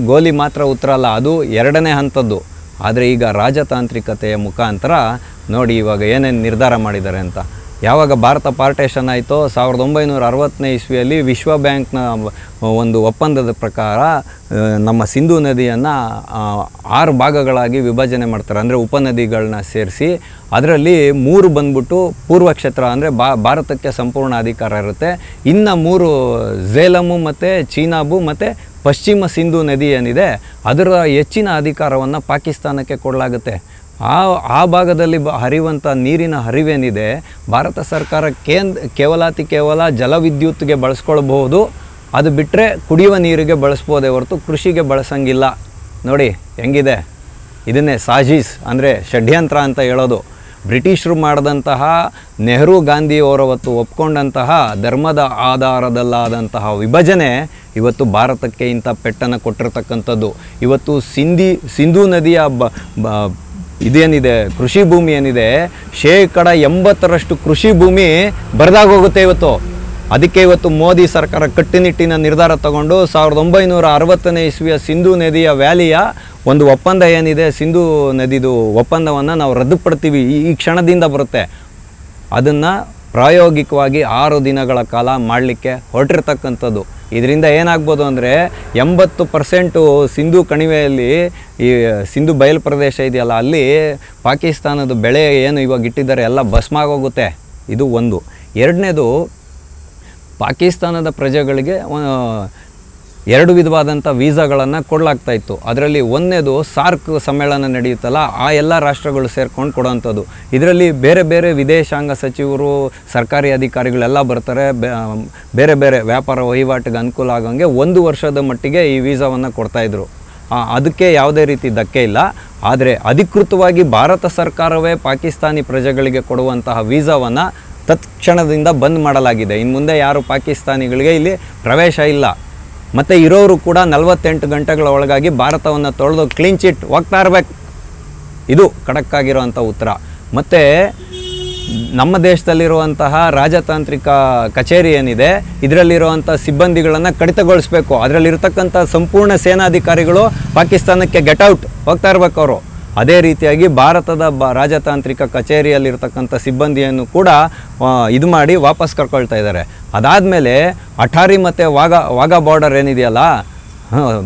ಗೋಲಿ ಮಾತ್ರ ಉತ್ತರ ಅಲ್ಲ, ಅದು ಎರಡನೇ ಹಂತದ್ದು. ಆದರೆ ಈಗ ರಾಜತಾಂತ್ರಿಕತೆಯ ಮುಖಾಂತರ ನೋಡಿ ಇವಾಗ ಏನೇನು ನಿರ್ಧಾರ ಮಾಡಿದ್ದಾರೆ ಅಂತ. ಯಾವಾಗ ಭಾರತ ಪಾರ್ಟೇಷನ್ ಆಯಿತೋ 1960ನೇ ಇಸ್ವಿಯಲ್ಲಿ ವಿಶ್ವ ಬ್ಯಾಂಕ್ನ ಒಂದು ಒಪ್ಪಂದದ ಪ್ರಕಾರ ನಮ್ಮ ಸಿಂಧೂ ನದಿಯನ್ನು 6 ಭಾಗಗಳಾಗಿ ವಿಭಜನೆ ಮಾಡ್ತಾರೆ. ಅಂದರೆ ಉಪನದಿಗಳನ್ನ ಸೇರಿಸಿ ಅದರಲ್ಲಿ 3 ಬಂದ್ಬಿಟ್ಟು ಪೂರ್ವ ಕ್ಷೇತ್ರ, ಅಂದರೆ ಭಾರತಕ್ಕೆ ಸಂಪೂರ್ಣ ಅಧಿಕಾರ ಇರುತ್ತೆ. ಇನ್ನು 3 ಝೇಲಮು ಮತ್ತು ಚೀನಾಬು ಮತ್ತು ಪಶ್ಚಿಮ ಸಿಂಧೂ ನದಿ ಏನಿದೆ ಅದರ ಹೆಚ್ಚಿನ ಅಧಿಕಾರವನ್ನು ಪಾಕಿಸ್ತಾನಕ್ಕೆ ಕೊಡಲಾಗುತ್ತೆ. ಆ ಭಾಗದಲ್ಲಿ ಹರಿಯುವಂಥ ನೀರಿನ ಹರಿವೇನಿದೆ ಭಾರತ ಸರ್ಕಾರ ಕೇವಲ ಜಲವಿದ್ಯುತ್ಗೆ ಬಳಸ್ಕೊಳ್ಬಹುದು. ಅದು ಬಿಟ್ಟರೆ ಕುಡಿಯುವ ನೀರಿಗೆ ಬಳಸ್ಬೋದೇ ಹೊರತು ಕೃಷಿಗೆ ಬಳಸಂಗಿಲ್ಲ. ನೋಡಿ ಹೆಂಗಿದೆ, ಇದನ್ನೇ ಸಾಜಿಸ್ ಅಂದರೆ ಷಡ್ಯಂತ್ರ ಅಂತ ಹೇಳೋದು. ಬ್ರಿಟಿಷರು ಮಾಡಿದಂತಹ ನೆಹರು ಗಾಂಧಿಯವರ ಹೊತ್ತು ಒಪ್ಕೊಂಡಂತಹ ಧರ್ಮದ ಆಧಾರದಲ್ಲಾದಂತಹ ವಿಭಜನೆ ಇವತ್ತು ಭಾರತಕ್ಕೆ ಇಂಥ ಪೆಟ್ಟನ್ನು ಕೊಟ್ಟಿರ್ತಕ್ಕಂಥದ್ದು. ಇವತ್ತು ಸಿಂಧೂ ನದಿಯ ಇದೇನಿದೆ ಕೃಷಿ ಭೂಮಿ ಏನಿದೆ 80% ಕೃಷಿ ಭೂಮಿ ಬರದಾಗೋಗುತ್ತೆ ಇವತ್ತು. ಅದಕ್ಕೆ ಇವತ್ತು ಮೋದಿ ಸರ್ಕಾರ ಕಟ್ಟುನಿಟ್ಟಿನ ನಿರ್ಧಾರ ತಗೊಂಡು 1960ನೇ ಇಸ್ವಿಯ ಸಿಂಧೂ ನದಿಯ ವ್ಯಾಲಿಯ ಒಂದು ಒಪ್ಪಂದ ಏನಿದೆ, ಸಿಂಧೂ ನದಿದು ಒಪ್ಪಂದವನ್ನು ನಾವು ರದ್ದುಪಡ್ತೀವಿ, ಈ ಕ್ಷಣದಿಂದ ಬರುತ್ತೆ. ಅದನ್ನು ಪ್ರಾಯೋಗಿಕವಾಗಿ 6 ದಿನಗಳ ಕಾಲ ಮಾಡಲಿಕ್ಕೆ ಹೊರಟಿರ್ತಕ್ಕಂಥದ್ದು. ಇದರಿಂದ ಏನಾಗ್ಬೋದು ಅಂದರೆ 80% ಸಿಂಧೂ ಕಣಿವೆಯಲ್ಲಿ ಈ ಸಿಂಧೂ ಬಯಲು ಪ್ರದೇಶ ಇದೆಯಲ್ಲ, ಅಲ್ಲಿ ಪಾಕಿಸ್ತಾನದ ಬೆಳೆ ಏನು ಇವಾಗ ಇಟ್ಟಿದ್ದಾರೆ ಎಲ್ಲ ಭಸ್ಮ ಆಗೋಗುತ್ತೆ. ಇದು ಒಂದು. ಎರಡನೇದು, ಪಾಕಿಸ್ತಾನದ ಪ್ರಜೆಗಳಿಗೆ 2 ವಿಧವಾದಂಥ ವೀಸಾಗಳನ್ನು ಕೊಡಲಾಗ್ತಾಯಿತ್ತು. ಅದರಲ್ಲಿ ಒಂದನೇದು ಸಾರ್ಕ್ ಸಮ್ಮೇಳನ ನಡೆಯುತ್ತಲ್ಲ, ಆ ಎಲ್ಲ ರಾಷ್ಟ್ರಗಳು ಸೇರ್ಕೊಂಡು ಕೊಡೋವಂಥದ್ದು. ಇದರಲ್ಲಿ ಬೇರೆ ಬೇರೆ ವಿದೇಶಾಂಗ ಸಚಿವರು, ಸರ್ಕಾರಿ ಅಧಿಕಾರಿಗಳೆಲ್ಲ ಬರ್ತಾರೆ. ಬೇರೆ ಬೇರೆ ವ್ಯಾಪಾರ ವಹಿವಾಟಿಗೆ ಅನುಕೂಲ ಆಗೋಂಗೆ 1 ವರ್ಷದ ಮಟ್ಟಿಗೆ ಈ ವೀಸಾವನ್ನು ಕೊಡ್ತಾಯಿದ್ರು. ಅದಕ್ಕೆ ಯಾವುದೇ ರೀತಿ ಧಕ್ಕೆ ಇಲ್ಲ. ಆದರೆ ಅಧಿಕೃತವಾಗಿ ಭಾರತ ಸರ್ಕಾರವೇ ಪಾಕಿಸ್ತಾನಿ ಪ್ರಜೆಗಳಿಗೆ ಕೊಡುವಂತಹ ವೀಸಾವನ್ನು ತತ್ಕ್ಷಣದಿಂದ ಬಂದ್ ಮಾಡಲಾಗಿದೆ. ಇನ್ನು ಮುಂದೆ ಯಾರು ಪಾಕಿಸ್ತಾನಿಗಳಿಗೆ ಇಲ್ಲಿ ಪ್ರವೇಶ ಇಲ್ಲ. ಮತ್ತು ಇರೋರು ಕೂಡ 48 ಗಂಟೆಗಳ ಒಳಗಾಗಿ ಭಾರತವನ್ನು ತೊಳೆದು ಕ್ಲೀನ್ ಚಿಟ್ ಹೋಗ್ತಾ ಇರಬೇಕು. ಇದು ಖಡಕ್ಕಾಗಿರುವಂಥ ಉತ್ತರ. ಮತ್ತು ನಮ್ಮ ದೇಶದಲ್ಲಿರುವಂತಹ ರಾಜತಾಂತ್ರಿಕ ಕಚೇರಿ ಏನಿದೆ, ಇದರಲ್ಲಿರುವಂಥ ಸಿಬ್ಬಂದಿಗಳನ್ನು ಕಡಿತಗೊಳಿಸಬೇಕು. ಅದರಲ್ಲಿರ್ತಕ್ಕಂಥ ಸಂಪೂರ್ಣ ಸೇನಾಧಿಕಾರಿಗಳು ಪಾಕಿಸ್ತಾನಕ್ಕೆ ಗೆಟ್ ಔಟ್ ಹೋಗ್ತಾ ಇರಬೇಕು ಅವರು. ಅದೇ ರೀತಿಯಾಗಿ ಭಾರತದ ರಾಜತಾಂತ್ರಿಕ ಕಚೇರಿಯಲ್ಲಿರ್ತಕ್ಕಂಥ ಸಿಬ್ಬಂದಿಯನ್ನು ಕೂಡ ಇದು ಮಾಡಿ ವಾಪಸ್ ಕರ್ಕೊಳ್ತಾ ಇದ್ದಾರೆ. ಅದಾದಮೇಲೆ ಅಠಾರಿ ಮತ್ತು ವಾಘಾ ಬಾರ್ಡರ್ ಏನಿದೆಯಲ್ಲ,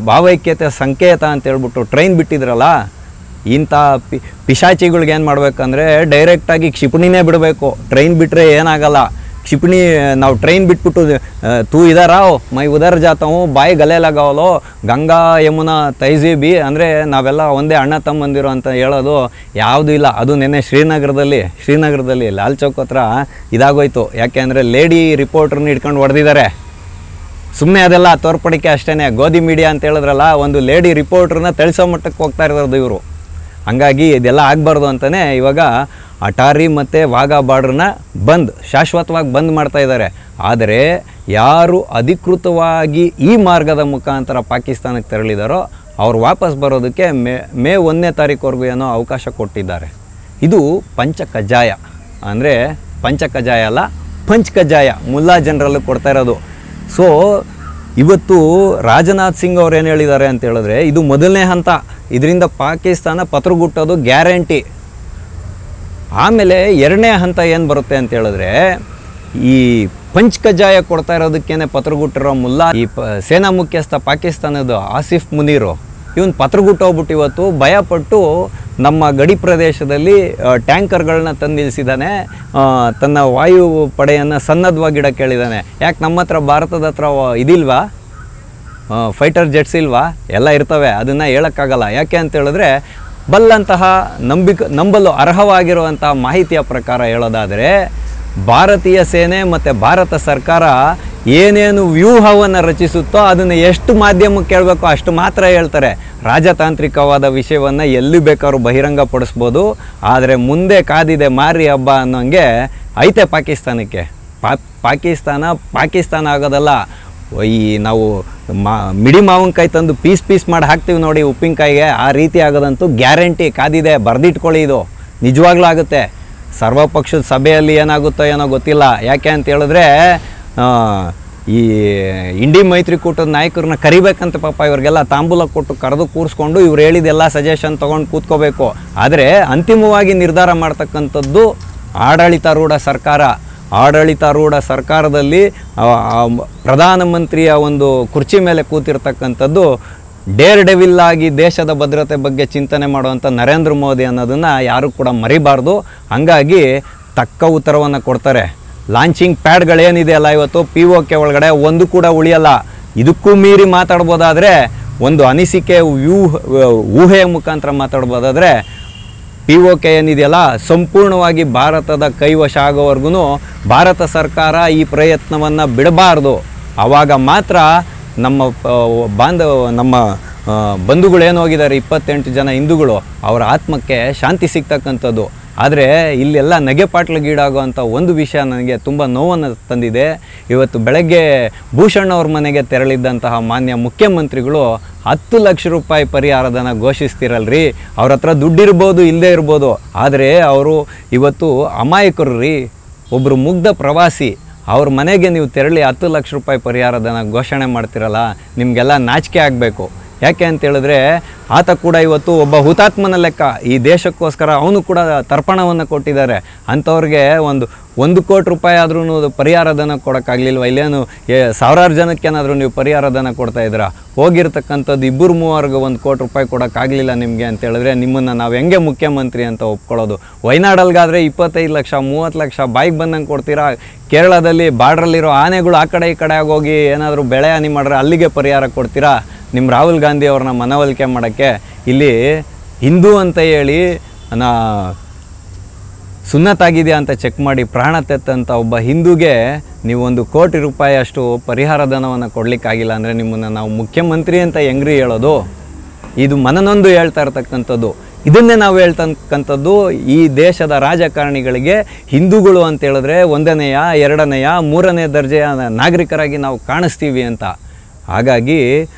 ಭಾವೈಕ್ಯತೆ ಸಂಕೇತ ಅಂತೇಳ್ಬಿಟ್ಟು ಟ್ರೈನ್ ಬಿಟ್ಟಿದ್ರಲ್ಲ, ಇಂಥ ಪಿಶಾಚಿಗಳ್ಗೆ ಏನು ಮಾಡಬೇಕಂದ್ರೆ ಡೈರೆಕ್ಟಾಗಿ ಕ್ಷಿಪಣಿನೇ ಬಿಡಬೇಕು. ಟ್ರೈನ್ ಬಿಟ್ಟರೆ ಏನಾಗಲ್ಲ. ಕ್ಷಿಪಣಿ ನಾವು ಟ್ರೈನ್ ಬಿಟ್ಬಿಟ್ಟು ತೂ ಇದಾರಾವ್ ಮೈ ಉದರ್ ಜಾತವು ಬಾಯಿ ಗಲೆ ಲಗಾವಲೋ ಗಂಗಾ ಯಮುನಾ ತೈಜೀಬಿ ಅಂದರೆ ನಾವೆಲ್ಲ ಒಂದೇ ಅಣ್ಣ ತಮ್ಮಂದಿರು ಅಂತ ಹೇಳೋದು ಯಾವುದೂ ಇಲ್ಲ. ಅದು ನೆನ್ನೆ ಶ್ರೀನಗರದಲ್ಲಿ ಲಾಲ್ ಚೌಕ್ ಹತ್ರ ಇದಾಗೋಯ್ತು. ಯಾಕೆ ಅಂದರೆ ಲೇಡಿ ರಿಪೋರ್ಟ್ರನ್ನ ಇಟ್ಕೊಂಡು ಹೊಡೆದಿದ್ದಾರೆ. ಸುಮ್ಮನೆ ಅದೆಲ್ಲ ತೋರ್ಪಡಿಕೆ ಅಷ್ಟೇ. ಗೋಧಿ ಮೀಡಿಯಾ ಅಂತ ಹೇಳಿದ್ರಲ್ಲ, ಒಂದು ಲೇಡಿ ರಿಪೋರ್ಟ್ರನ್ನ ತಿಳಿಸೋ ಮಟ್ಟಕ್ಕೆ ಹೋಗ್ತಾ ಇರೋದು ಇವರು. ಹಂಗಾಗಿ ಇದೆಲ್ಲ ಆಗಬಾರ್ದು ಅಂತಲೇ ಇವಾಗ ಅಟಾರಿ ಮತ್ತು ವಾಘಾ ಬಾರ್ಡ್ರನ್ನ ಶಾಶ್ವತವಾಗಿ ಬಂದ್ ಮಾಡ್ತಾ ಇದ್ದಾರೆ. ಆದರೆ ಯಾರು ಅಧಿಕೃತವಾಗಿ ಈ ಮಾರ್ಗದ ಮುಖಾಂತರ ಪಾಕಿಸ್ತಾನಕ್ಕೆ ತೆರಳಿದಾರೋ ಅವ್ರು ವಾಪಸ್ ಬರೋದಕ್ಕೆ ಮೇ 1ನೇ ತಾರೀಕುವರೆಗೂ ಏನೋ ಅವಕಾಶ ಕೊಟ್ಟಿದ್ದಾರೆ. ಇದು ಪಂಚಕಜಾಯ, ಅಂದರೆ ಪಂಚಕಜಾಯ ಅಲ್ಲ, ಪಂಚಕಜಾಯ ಮುಲ್ಲಾ ಜನರಲ್ ಕೊಡ್ತಾ ಇರೋದು. ಸೊ ಇವತ್ತು ರಾಜನಾಥ್ ಸಿಂಗ್ ಅವ್ರು ಏನು ಹೇಳಿದ್ದಾರೆ ಅಂತ ಹೇಳಿದ್ರೆ, ಇದು ಮೊದಲನೇ ಹಂತ. ಇದರಿಂದ ಪಾಕಿಸ್ತಾನ ಪತ್ರಗುಟ್ಟೋದು ಗ್ಯಾರಂಟಿ. ಆಮೇಲೆ 2ನೇ ಹಂತ ಏನು ಬರುತ್ತೆ ಅಂತ ಹೇಳಿದ್ರೆ, ಈ ಪಂಚಕಜಾಯ ಕೊಡ್ತಾ ಇರೋದಕ್ಕೇನೆ ಪತ್ರಗುಟ್ಟಿರೋ ಮುಲ್ಲಾ, ಈ ಸೇನಾ ಮುಖ್ಯಸ್ಥ ಪಾಕಿಸ್ತಾನದ ಆಸಿಫ್ ಮುನೀರು, ಇವನು ಪತ್ರಗುಟ್ಟೋಗ್ಬಿಟ್ಟು ಇವತ್ತು ಭಯಪಟ್ಟು ನಮ್ಮ ಗಡಿ ಪ್ರದೇಶದಲ್ಲಿ ಟ್ಯಾಂಕರ್ಗಳನ್ನ ತಂದು ನಿಲ್ಲಿಸಿದ್ದಾನೆ. ತನ್ನ ವಾಯು ಪಡೆಯನ್ನು ಸನ್ನದ್ಧವಾಗಿಡಕ್ಕೆ ಹೇಳಿದ್ದಾನೆ. ಯಾಕೆ ನಮ್ಮ ಹತ್ರ ಭಾರತದ ಹತ್ರ ಇದಿಲ್ವಾ, ಫೈಟರ್ ಜೆಟ್ಸ್ ಇಲ್ವಾ? ಎಲ್ಲ ಇರ್ತವೆ, ಅದನ್ನು ಹೇಳೋಕ್ಕಾಗಲ್ಲ. ಯಾಕೆ ಅಂತ ಹೇಳಿದ್ರೆ ಬಲ್ಲಂತಹ ನಂಬಲು ಅರ್ಹವಾಗಿರುವಂತಹ ಮಾಹಿತಿಯ ಪ್ರಕಾರ ಹೇಳೋದಾದರೆ, ಭಾರತೀಯ ಸೇನೆ ಮತ್ತು ಭಾರತ ಸರ್ಕಾರ ಏನೇನು ವ್ಯೂಹವನ್ನು ರಚಿಸುತ್ತೋ ಅದನ್ನು ಎಷ್ಟು ಮಾಧ್ಯಮಕ್ಕೆ ಹೇಳಬೇಕೋ ಅಷ್ಟು ಮಾತ್ರ ಹೇಳ್ತಾರೆ. ರಾಜತಾಂತ್ರಿಕವಾದ ವಿಷಯವನ್ನು ಎಲ್ಲಿ ಬೇಕಾದ್ರೂ ಬಹಿರಂಗಪಡಿಸ್ಬೋದು. ಆದರೆ ಮುಂದೆ ಕಾದಿದೆ ಮಾರಿ ಹಬ್ಬ ಅನ್ನೋಂಗೆ ಐತೆ ಪಾಕಿಸ್ತಾನಕ್ಕೆ. ಪಾಕಿಸ್ತಾನ ಆಗೋದಲ್ಲ, ಈ ನಾವು ಮಿಡಿ ಮಾವಿನಕಾಯಿ ತಂದು ಪೀಸ್ ಮಾಡಿ ಹಾಕ್ತೀವಿ ನೋಡಿ ಉಪ್ಪಿನಕಾಯಿಗೆ, ಆ ರೀತಿ ಆಗೋದಂತೂ ಗ್ಯಾರಂಟಿ. ಕಾದಿದೆ, ಬರೆದಿಟ್ಕೊಳ್ಳಿ. ಇದು ನಿಜವಾಗ್ಲೂ ಆಗುತ್ತೆ. ಸರ್ವಪಕ್ಷದ ಸಭೆಯಲ್ಲಿ ಏನಾಗುತ್ತೋ ಏನೋ ಗೊತ್ತಿಲ್ಲ. ಯಾಕೆ ಅಂತ ಹೇಳಿದ್ರೆ ಈ ಇಂಡಿ ಮೈತ್ರಿಕೂಟದ ನಾಯಕರನ್ನ ಕರಿಬೇಕಂತ ಪಾಪ ಇವ್ರಿಗೆಲ್ಲ ತಾಂಬೂಲ ಕೊಟ್ಟು ಕರೆದು ಕೂರಿಸ್ಕೊಂಡು ಇವ್ರು ಹೇಳಿದೆಲ್ಲ ಸಜೆಷನ್ ತೊಗೊಂಡು ಕೂತ್ಕೋಬೇಕು. ಆದರೆ ಅಂತಿಮವಾಗಿ ನಿರ್ಧಾರ ಮಾಡ್ತಕ್ಕಂಥದ್ದು ಆಡಳಿತಾರೂಢ ಸರ್ಕಾರ. ಆಡಳಿತಾರೂಢ ಸರ್ಕಾರದಲ್ಲಿ ಪ್ರಧಾನಮಂತ್ರಿಯ ಒಂದು ಕುರ್ಚಿ ಮೇಲೆ ಕೂತಿರ್ತಕ್ಕಂಥದ್ದು ಡೇರ್ ಡೆವಿಲ್ ಆಗಿ ದೇಶದ ಭದ್ರತೆ ಬಗ್ಗೆ ಚಿಂತನೆ ಮಾಡುವಂಥ ನರೇಂದ್ರ ಮೋದಿ ಅನ್ನೋದನ್ನು ಯಾರೂ ಕೂಡ ಮರಿಬಾರ್ದು. ಹಂಗಾಗಿ ತಕ್ಕ ಉತ್ತರವನ್ನು ಕೊಡ್ತಾರೆ. ಲಾಂಚಿಂಗ್ ಪ್ಯಾಡ್ಗಳೇನಿದೆಯಲ್ಲ ಇವತ್ತು POK ಒಳಗಡೆ ಒಂದು ಕೂಡ ಉಳಿಯಲ್ಲ. ಇದಕ್ಕೂ ಮೀರಿ ಮಾತಾಡ್ಬೋದಾದರೆ, ಒಂದು ಅನಿಸಿಕೆ ಊಹೆಯ ಮುಖಾಂತರ ಮಾತಾಡ್ಬೋದಾದರೆ, POK ಏನಿದೆಯಲ್ಲ ಸಂಪೂರ್ಣವಾಗಿ ಭಾರತದ ಕೈವಶ ಆಗೋವರೆಗೂ ಭಾರತ ಸರ್ಕಾರ ಈ ಪ್ರಯತ್ನವನ್ನು ಬಿಡಬಾರ್ದು. ಆವಾಗ ಮಾತ್ರ ನಮ್ಮ ಬಂಧುಗಳೇನು ಹೋಗಿದ್ದಾರೆ 28 ಜನ ಹಿಂದೂಗಳು, ಅವರ ಆತ್ಮಕ್ಕೆ ಶಾಂತಿ ಸಿಗ್ತಕ್ಕಂಥದ್ದು. ಆದರೆ ಇಲ್ಲೆಲ್ಲ ನಗೆಪಾಟ್ಲಿಗೀಡಾಗುವಂಥ ಒಂದು ವಿಷಯ ನನಗೆ ತುಂಬ ನೋವನ್ನು ತಂದಿದೆ. ಇವತ್ತು ಬೆಳಗ್ಗೆ ಭೂಷಣ್ ಅವ್ರ ಮನೆಗೆ ತೆರಳಿದ್ದಂತಹ ಮಾನ್ಯ ಮುಖ್ಯಮಂತ್ರಿಗಳು 10 ಲಕ್ಷ ರೂಪಾಯಿ ಪರಿಹಾರಧನ ಘೋಷಿಸ್ತಿರಲ್ರಿ. ಅವ್ರ ಹತ್ರ ದುಡ್ಡಿರ್ಬೋದು, ಇಲ್ಲದೇ ಇರ್ಬೋದು, ಆದರೆ ಅವರು ಇವತ್ತು ಅಮಾಯಕರು ರೀ. ಒಬ್ಬರು ಮುಗ್ಧ ಪ್ರವಾಸಿ, ಅವ್ರ ಮನೆಗೆ ನೀವು ತೆರಳಿ 10 ಲಕ್ಷ ರೂಪಾಯಿ ಪರಿಹಾರಧನ ಘೋಷಣೆ ಮಾಡ್ತಿರಲ್ಲ, ನಿಮಗೆಲ್ಲ ನಾಚಿಕೆ ಆಗಬೇಕು. ಯಾಕೆ ಅಂತೇಳಿದ್ರೆ ಆತ ಕೂಡ ಇವತ್ತು ಒಬ್ಬ ಹುತಾತ್ಮನ ಲೆಕ್ಕ. ಈ ದೇಶಕ್ಕೋಸ್ಕರ ಅವನು ಕೂಡ ತರ್ಪಣವನ್ನು ಕೊಟ್ಟಿದ್ದಾರೆ. ಅಂಥವ್ರಿಗೆ 1 ಕೋಟಿ ರೂಪಾಯಿ ಆದ್ರೂ ಪರಿಹಾರಧನ ಕೊಡೋಕ್ಕಾಗಲಿಲ್ವ? ಇಲ್ಲೇನು ಸಾವಿರಾರು ಜನಕ್ಕೇನಾದರೂ ನೀವು ಪರಿಹಾರಧನ ಕೊಡ್ತಾಯಿದ್ದೀರಾ? ಹೋಗಿರ್ತಕ್ಕಂಥದ್ದು 2-3 1 ಕೋಟಿ ರೂಪಾಯಿ ಕೊಡೋಕ್ಕಾಗಲಿಲ್ಲ ನಿಮಗೆ ಅಂತೇಳಿದ್ರೆ ನಿಮ್ಮನ್ನು ನಾವು ಹೆಂಗೆ ಮುಖ್ಯಮಂತ್ರಿ ಅಂತ ಒಪ್ಕೊಳ್ಳೋದು? ವಯನಾಡಲ್ಗಾದರೆ 25 ಲಕ್ಷ 30 ಲಕ್ಷ ಬಾಯಿಗೆ ಬಂದಂಗೆ ಕೊಡ್ತೀರಾ. ಕೇರಳದಲ್ಲಿ ಬಾರ್ಡ್ರಲ್ಲಿರೋ ಆನೆಗಳು ಆ ಕಡೆ ಈ ಕಡೆ ಆಗೋಗಿ ಏನಾದರೂ ಬೆಳೆ ಹಾನಿ ಮಾಡ್ರೆ ಅಲ್ಲಿಗೆ ಪರಿಹಾರ ಕೊಡ್ತೀರಾ? ನಿಮ್ಮ ರಾಹುಲ್ ಗಾಂಧಿ ಅವ್ರನ್ನ ಮನವೊಲಿಕೆ ಮಾಡೋಕ್ಕೆ ಇಲ್ಲಿ ಹಿಂದೂ ಅಂತ ಹೇಳಿ ಸುನ್ನತಾಗಿದೆಯಾ ಅಂತ ಚೆಕ್ ಮಾಡಿ ಪ್ರಾಣ ತೆತ್ತಂಥ ಒಬ್ಬ ಹಿಂದೂಗೆ ನೀವು 1 ಕೋಟಿ ರೂಪಾಯಿ ಅಷ್ಟು ಪರಿಹಾರ ಧನವನ್ನು ಕೊಡಲಿಕ್ಕಾಗಿಲ್ಲ ಅಂದರೆ ನಿಮ್ಮನ್ನು ನಾವು ಮುಖ್ಯಮಂತ್ರಿ ಅಂತ ಹೆಂಗ್ರಿ ಹೇಳೋದು? ಇದು ಮನನೊಂದು ಹೇಳ್ತಾ ಇರ್ತಕ್ಕಂಥದ್ದು. ಇದನ್ನೇ ನಾವು ಹೇಳ್ತಕ್ಕಂಥದ್ದು ಈ ದೇಶದ ರಾಜಕಾರಣಿಗಳಿಗೆ ಹಿಂದೂಗಳು ಅಂತ ಹೇಳಿದ್ರೆ 1ನೆಯ 2ನೆಯ 3ನೇ ದರ್ಜೆಯ ನಾಗರಿಕರಾಗಿ ನಾವು ಕಾಣಿಸ್ತೀವಿ ಅಂತ. ಹಾಗಾಗಿ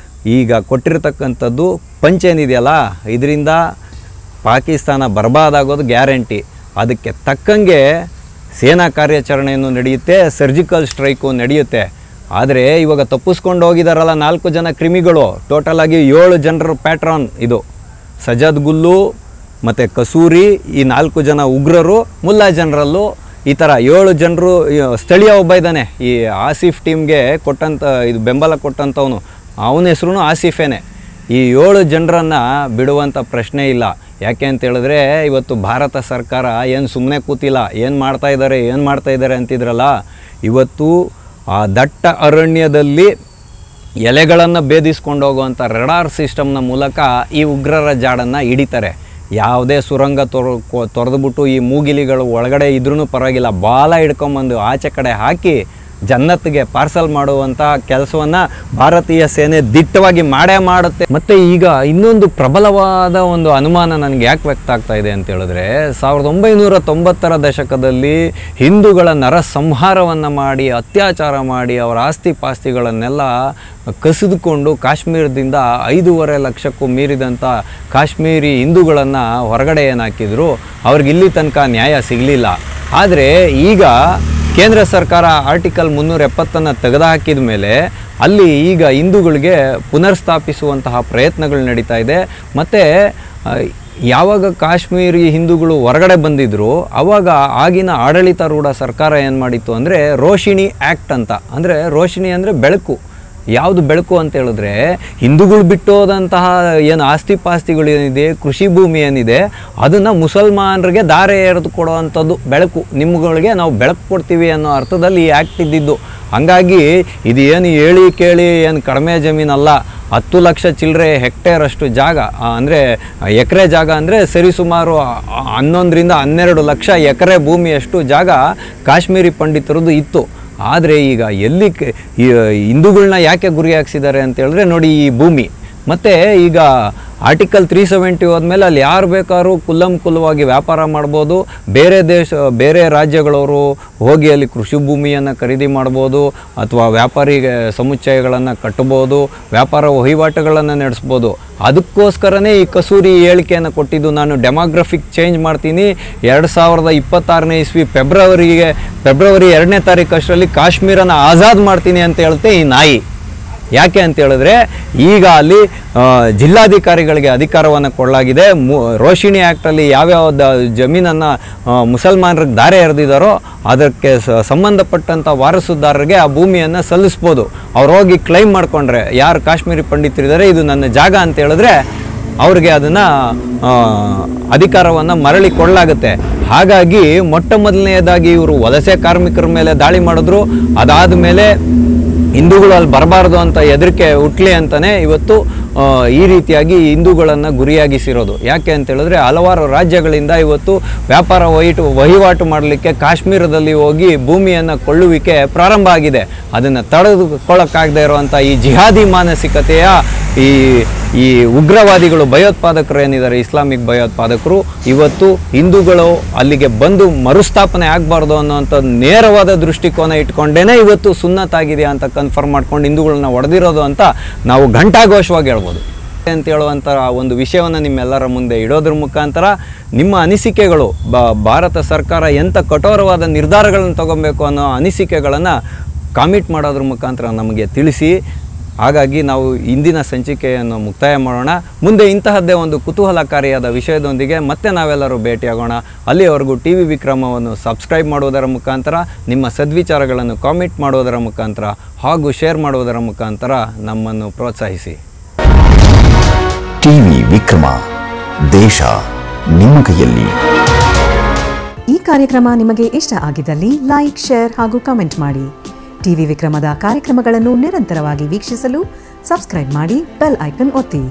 ಈಗ ಕೊಟ್ಟಿರ್ತಕ್ಕಂಥದ್ದು ಪಂಚೇನಿದೆಯಲ್ಲ, ಇದರಿಂದ ಪಾಕಿಸ್ತಾನ ಬರ್ಬಾದಾಗೋದು ಗ್ಯಾರಂಟಿ. ಅದಕ್ಕೆ ತಕ್ಕಂಗೆ ಸೇನಾ ಕಾರ್ಯಾಚರಣೆಯನ್ನು ನಡೆಯುತ್ತೆ, ಸರ್ಜಿಕಲ್ ಸ್ಟ್ರೈಕು ನಡೆಯುತ್ತೆ. ಆದರೆ ಇವಾಗ ತಪ್ಪಿಸ್ಕೊಂಡು ಹೋಗಿದಾರಲ್ಲ 4 ಜನ ಕ್ರಿಮಿಗಳು, ಟೋಟಲಾಗಿ 7 ಜನರ ಪ್ಯಾಟ್ರಾನ್ ಇದು. ಸಜದ್ ಗುಲ್ಲು ಮತ್ತು ಕಸೂರಿ, ಈ 4 ಜನ ಉಗ್ರರು, ಮುಲ್ಲಾ ಜನರಲ್ಲು, ಈ ಥರ 7 ಜನರು. ಸ್ಥಳೀಯ ಒಬ್ಬ ಇದ್ದಾನೆ, ಈ ಆಸಿಫ್ ಟೀಮ್ಗೆ ಇದು ಬೆಂಬಲ ಕೊಟ್ಟಂಥವನು, ಅವನ ಹೆಸರು ಆಸಿಫೇನೆ. ಈ 7 ಜನರನ್ನು ಬಿಡುವಂಥ ಪ್ರಶ್ನೆ ಇಲ್ಲ. ಯಾಕೆ ಅಂತೇಳಿದ್ರೆ ಇವತ್ತು ಭಾರತ ಸರ್ಕಾರ ಏನು ಸುಮ್ಮನೆ ಕೂತಿಲ್ಲ. ಏನು ಮಾಡ್ತಾಯಿದ್ದಾರೆ ಅಂತಿದ್ರಲ್ಲ, ಇವತ್ತು ಆ ದಟ್ಟ ಅರಣ್ಯದಲ್ಲಿ ಎಲೆಗಳನ್ನು ಭೇದಿಸ್ಕೊಂಡು ಹೋಗುವಂಥ ರಡಾರ್ ಸಿಸ್ಟಮ್ನ ಮೂಲಕ ಈ ಉಗ್ರರ ಜಾಡನ್ನು ಹಿಡಿತಾರೆ. ಯಾವುದೇ ಸುರಂಗ ತೊರೆದ್ಬಿಟ್ಟು ಈ ಮೂಗಿಲಿಗಳು ಒಳಗಡೆ ಇದ್ರೂ ಪರವಾಗಿಲ್ಲ, ಬಾಲ ಹಿಡ್ಕೊಂಬಂದು ಆಚೆ ಕಡೆ ಹಾಕಿ ಜನ್ನತ್ಗೆ ಪಾರ್ಸಲ್ ಮಾಡುವಂಥ ಕೆಲಸವನ್ನು ಭಾರತೀಯ ಸೇನೆ ದಿಟ್ಟವಾಗಿ ಮಾಡುತ್ತೆ. ಮತ್ತು ಈಗ ಇನ್ನೊಂದು ಪ್ರಬಲವಾದ ಒಂದು ಅನುಮಾನ ನನಗೆ ಯಾಕೆ ವ್ಯಕ್ತ ಆಗ್ತಾ ಇದೆ ಅಂತ ಹೇಳಿದ್ರೆ, 1990ರ ದಶಕದಲ್ಲಿ ಹಿಂದೂಗಳ ನರಸಂಹಾರವನ್ನು ಮಾಡಿ, ಅತ್ಯಾಚಾರ ಮಾಡಿ, ಅವರ ಆಸ್ತಿ ಪಾಸ್ತಿಗಳನ್ನೆಲ್ಲ ಕಸಿದುಕೊಂಡು ಕಾಶ್ಮೀರದಿಂದ 5.5 ಲಕ್ಷಕ್ಕೂ ಮೀರಿದಂಥ ಕಾಶ್ಮೀರಿ ಹಿಂದೂಗಳನ್ನು ಹೊರಗಡೆ ಹಾಕಿದ್ರು. ಅವ್ರಿಗೆ ಇಲ್ಲಿ ತನಕ ನ್ಯಾಯ ಸಿಗಲಿಲ್ಲ. ಆದರೆ ಈಗ ಕೇಂದ್ರ ಸರ್ಕಾರ ಆರ್ಟಿಕಲ್ 370 ತೆಗೆದುಹಾಕಿದ ಮೇಲೆ ಅಲ್ಲಿ ಈಗ ಹಿಂದೂಗಳಿಗೆ ಪುನರ್ಸ್ಥಾಪಿಸುವಂತಹ ಪ್ರಯತ್ನಗಳು ನಡೀತಾ ಇದೆ. ಮತ್ತು ಯಾವಾಗ ಕಾಶ್ಮೀರಿ ಹಿಂದೂಗಳು ಹೊರಗಡೆ ಬಂದಿದ್ರು ಆವಾಗ ಆಗಿನ ಆಡಳಿತಾರೂಢ ಸರ್ಕಾರ ಏನು ಮಾಡಿತ್ತು ಅಂದರೆ ರೋಶಿಣಿ ಆ್ಯಕ್ಟ್ ಅಂತ. ಅಂದರೆ ರೋಶಿಣಿ ಅಂದರೆ ಬೆಳಕು. ಯಾವುದು ಬೆಳಕು ಅಂತ ಹೇಳಿದ್ರೆ, ಹಿಂದೂಗಳು ಬಿಟ್ಟೋದಂತಹ ಏನು ಆಸ್ತಿ ಪಾಸ್ತಿಗಳು ಏನಿದೆ, ಕೃಷಿ ಭೂಮಿ ಏನಿದೆ, ಅದನ್ನು ಮುಸಲ್ಮಾನರಿಗೆ ದಾರೆ ಎರೆದು ಕೊಡುವಂಥದ್ದು ಬೆಳಕು. ನಿಮ್ಮಗಳಿಗೆ ನಾವು ಬೆಳಕು ಕೊಡ್ತೀವಿ ಅನ್ನೋ ಅರ್ಥದಲ್ಲಿ ಈ ಆ್ಯಕ್ಟ್ ಇದ್ದಿದ್ದು. ಹಾಗಾಗಿ ಇದು ಏನು ಹೇಳಿ ಕೇಳಿ ಏನು ಕಡಿಮೆ ಜಮೀನಲ್ಲ. 10 ಲಕ್ಷ ಚಿಲ್ಲರೆ ಹೆಕ್ಟೇರಷ್ಟು ಜಾಗ, ಅಂದರೆ ಎಕರೆ ಜಾಗ ಅಂದರೆ ಸರಿಸುಮಾರು 11ರಿಂದ 12 ಲಕ್ಷ ಎಕರೆ ಭೂಮಿಯಷ್ಟು ಜಾಗ ಕಾಶ್ಮೀರಿ ಪಂಡಿತರದ್ದು ಇತ್ತು. ಆದರೆ ಈಗ ಎಲ್ಲಿ ಹಿಂದೂಗಳನ್ನ ಯಾಕೆ ಗುರಿ ಹಾಕ್ಸಿದ್ದಾರೆ ಅಂತೇಳಿದ್ರೆ ನೋಡಿ ಈ ಭೂಮಿ. ಮತ್ತು ಈಗ ಆರ್ಟಿಕಲ್ 370 ಹೋದ್ಮೇಲೆ ಅಲ್ಲಿ ಯಾರು ಬೇಕಾದ್ರೂ ಕುಲ್ಲಂಕುಲ್ಲವಾಗಿ ವ್ಯಾಪಾರ ಮಾಡ್ಬೋದು. ಬೇರೆ ರಾಜ್ಯಗಳವರು ಹೋಗಿ ಅಲ್ಲಿ ಕೃಷಿ ಭೂಮಿಯನ್ನು ಖರೀದಿ ಮಾಡ್ಬೋದು, ಅಥವಾ ವ್ಯಾಪಾರಿ ಸಮುಚ್ಚಯಗಳನ್ನು ಕಟ್ಬೋದು, ವ್ಯಾಪಾರ ವಹಿವಾಟುಗಳನ್ನು ನಡೆಸ್ಬೋದು. ಅದಕ್ಕೋಸ್ಕರನೇ ಈ ಕಸೂರಿ ಹೇಳಿಕೆಯನ್ನು ಕೊಟ್ಟಿದ್ದು, ನಾನು ಡೆಮೋಗ್ರಫಿಕ್ ಚೇಂಜ್ ಮಾಡ್ತೀನಿ, 2026ನೇ ಇಸ್ವಿ ಫೆಬ್ರವರಿ 2ನೇ ತಾರೀಕು ಅಷ್ಟರಲ್ಲಿ ಕಾಶ್ಮೀರನ ಆಜಾದ್ ಮಾಡ್ತೀನಿ ಅಂತ ಹೇಳುತ್ತೆ ಈ ನಾಯಿ. ಯಾಕೆ ಅಂತ ಹೇಳಿದ್ರೆ ಈಗ ಅಲ್ಲಿ ಜಿಲ್ಲಾಧಿಕಾರಿಗಳಿಗೆ ಅಧಿಕಾರವನ್ನು ಕೊಡಲಾಗಿದೆ. ರೋಹಿಣಿ ಆ್ಯಕ್ಟಲ್ಲಿ ಯಾವ್ಯಾವ ಜಮೀನನ್ನು ಮುಸಲ್ಮಾನರಿಗೆ ದಾರೆ ಎರೆದಿದ್ದಾರೋ ಅದಕ್ಕೆ ಸಂಬಂಧಪಟ್ಟಂಥ ವಾರಸುದಾರರಿಗೆ ಆ ಭೂಮಿಯನ್ನು ಸಲ್ಲಿಸ್ಬೋದು. ಅವ್ರು ಹೋಗಿ ಕ್ಲೈಮ್ ಮಾಡಿಕೊಂಡ್ರೆ, ಯಾರು ಕಾಶ್ಮೀರಿ ಪಂಡಿತರಿದ್ದಾರೆ ಇದು ನನ್ನ ಜಾಗ ಅಂತ ಹೇಳಿದ್ರೆ ಅವ್ರಿಗೆ ಅದನ್ನು ಅಧಿಕಾರವನ್ನು ಮರಳಿ ಕೊಡಲಾಗುತ್ತೆ. ಹಾಗಾಗಿ ಮೊಟ್ಟ ಮೊದಲನೆಯದಾಗಿ ಇವರು ವಲಸೆ ಕಾರ್ಮಿಕರ ಮೇಲೆ ದಾಳಿ ಮಾಡಿದ್ರು. ಅದಾದ ಮೇಲೆ ಹಿಂದೂಗಳು ಅಲ್ಲಿ ಬರಬಾರ್ದು ಅಂತ ಹೆದರಿಕೆ ಹುಟ್ಲಿ ಅಂತಲೇ ಇವತ್ತು ಈ ರೀತಿಯಾಗಿ ಹಿಂದೂಗಳನ್ನು ಗುರಿಯಾಗಿಸಿರೋದು. ಯಾಕೆ ಅಂತ ಹೇಳಿದ್ರೆ ಹಲವಾರು ರಾಜ್ಯಗಳಿಂದ ಇವತ್ತು ವ್ಯಾಪಾರ ವಹಿವಾಟು ಮಾಡಲಿಕ್ಕೆ ಕಾಶ್ಮೀರದಲ್ಲಿ ಹೋಗಿ ಭೂಮಿಯನ್ನು ಕೊಳ್ಳುವಿಕೆ ಪ್ರಾರಂಭ ಆಗಿದೆ. ಅದನ್ನು ತಡೆದುಕೊಳ್ಳಕ್ಕಾಗದೇ ಇರುವಂಥ ಈ ಜಿಹಾದಿ ಮಾನಸಿಕತೆಯ ಈ ಉಗ್ರವಾದಿಗಳು, ಭಯೋತ್ಪಾದಕರು ಏನಿದ್ದಾರೆ, ಇಸ್ಲಾಮಿಕ್ ಭಯೋತ್ಪಾದಕರು ಇವತ್ತು ಹಿಂದೂಗಳು ಅಲ್ಲಿಗೆ ಬಂದು ಮರುಸ್ಥಾಪನೆ ಆಗಬಾರ್ದು ಅನ್ನೋಂಥ ನೇರವಾದ ದೃಷ್ಟಿಕೋನ ಇಟ್ಕೊಂಡೇ ಇವತ್ತು ಸುನ್ನತ್ತಾಗಿದೆ ಅಂತ ಕನ್ಫರ್ಮ್ ಮಾಡ್ಕೊಂಡು ಹಿಂದೂಗಳನ್ನ ಹೊಡೆದಿರೋದು ಅಂತ ನಾವು ಘಂಟಾಘೋಷವಾಗಿ ಹೇಳ್ಬೋದು ಅಂತ ಹೇಳುವಂಥ ಒಂದು ವಿಷಯವನ್ನು ನಿಮ್ಮೆಲ್ಲರ ಮುಂದೆ ಇಡೋದ್ರ ಮುಖಾಂತರ ನಿಮ್ಮ ಅನಿಸಿಕೆಗಳು, ಭಾರತ ಸರ್ಕಾರ ಎಂಥ ಕಠೋರವಾದ ನಿರ್ಧಾರಗಳನ್ನು ತಗೊಬೇಕು ಅನ್ನೋ ಅನಿಸಿಕೆಗಳನ್ನು ಕಾಮೆಂಟ್ ಮಾಡೋದ್ರ ಮುಖಾಂತರ ನಮಗೆ ತಿಳಿಸಿ. ಹಾಗಾಗಿ ನಾವು ಇಂದಿನ ಸಂಚಿಕೆಯನ್ನು ಮುಕ್ತಾಯ ಮಾಡೋಣ. ಮುಂದೆ ಇಂತಹದ್ದೇ ಒಂದು ಕುತೂಹಲಕಾರಿಯಾದ ವಿಷಯದೊಂದಿಗೆ ಮತ್ತೆ ನಾವೆಲ್ಲರೂ ಭೇಟಿಯಾಗೋಣ. ಅಲ್ಲಿಯವರೆಗೂ TV ವಿಕ್ರಮವನ್ನು ಸಬ್ಸ್ಕ್ರೈಬ್ ಮಾಡುವುದರ ಮುಖಾಂತರ, ನಿಮ್ಮ ಸದ್ವಿಚಾರಗಳನ್ನು ಕಾಮೆಂಟ್ ಮಾಡುವುದರ ಮುಖಾಂತರ ಹಾಗೂ ಶೇರ್ ಮಾಡುವುದರ ಮುಖಾಂತರ ನಮ್ಮನ್ನು ಪ್ರೋತ್ಸಾಹಿಸಿ. TV ವಿಕ್ರಮ, ದೇಶ ನಿಮ್ಮ ಕೈಯಲ್ಲಿ. ಈ ಕಾರ್ಯಕ್ರಮ ನಿಮಗೆ ಇಷ್ಟ ಆಗಿದ್ದಲ್ಲಿ ಲೈಕ್, ಶೇರ್ ಹಾಗೂ ಕಮೆಂಟ್ ಮಾಡಿ. TV ವಿಕ್ರಮದ ಕಾರ್ಯಕ್ರಮಗಳನ್ನು ನಿರಂತರವಾಗಿ ವೀಕ್ಷಿಸಲು ಸಬ್ಸ್ಕ್ರೈಬ್ ಮಾಡಿ, ಬೆಲ್ ಐಕನ್ ಒತ್ತಿ.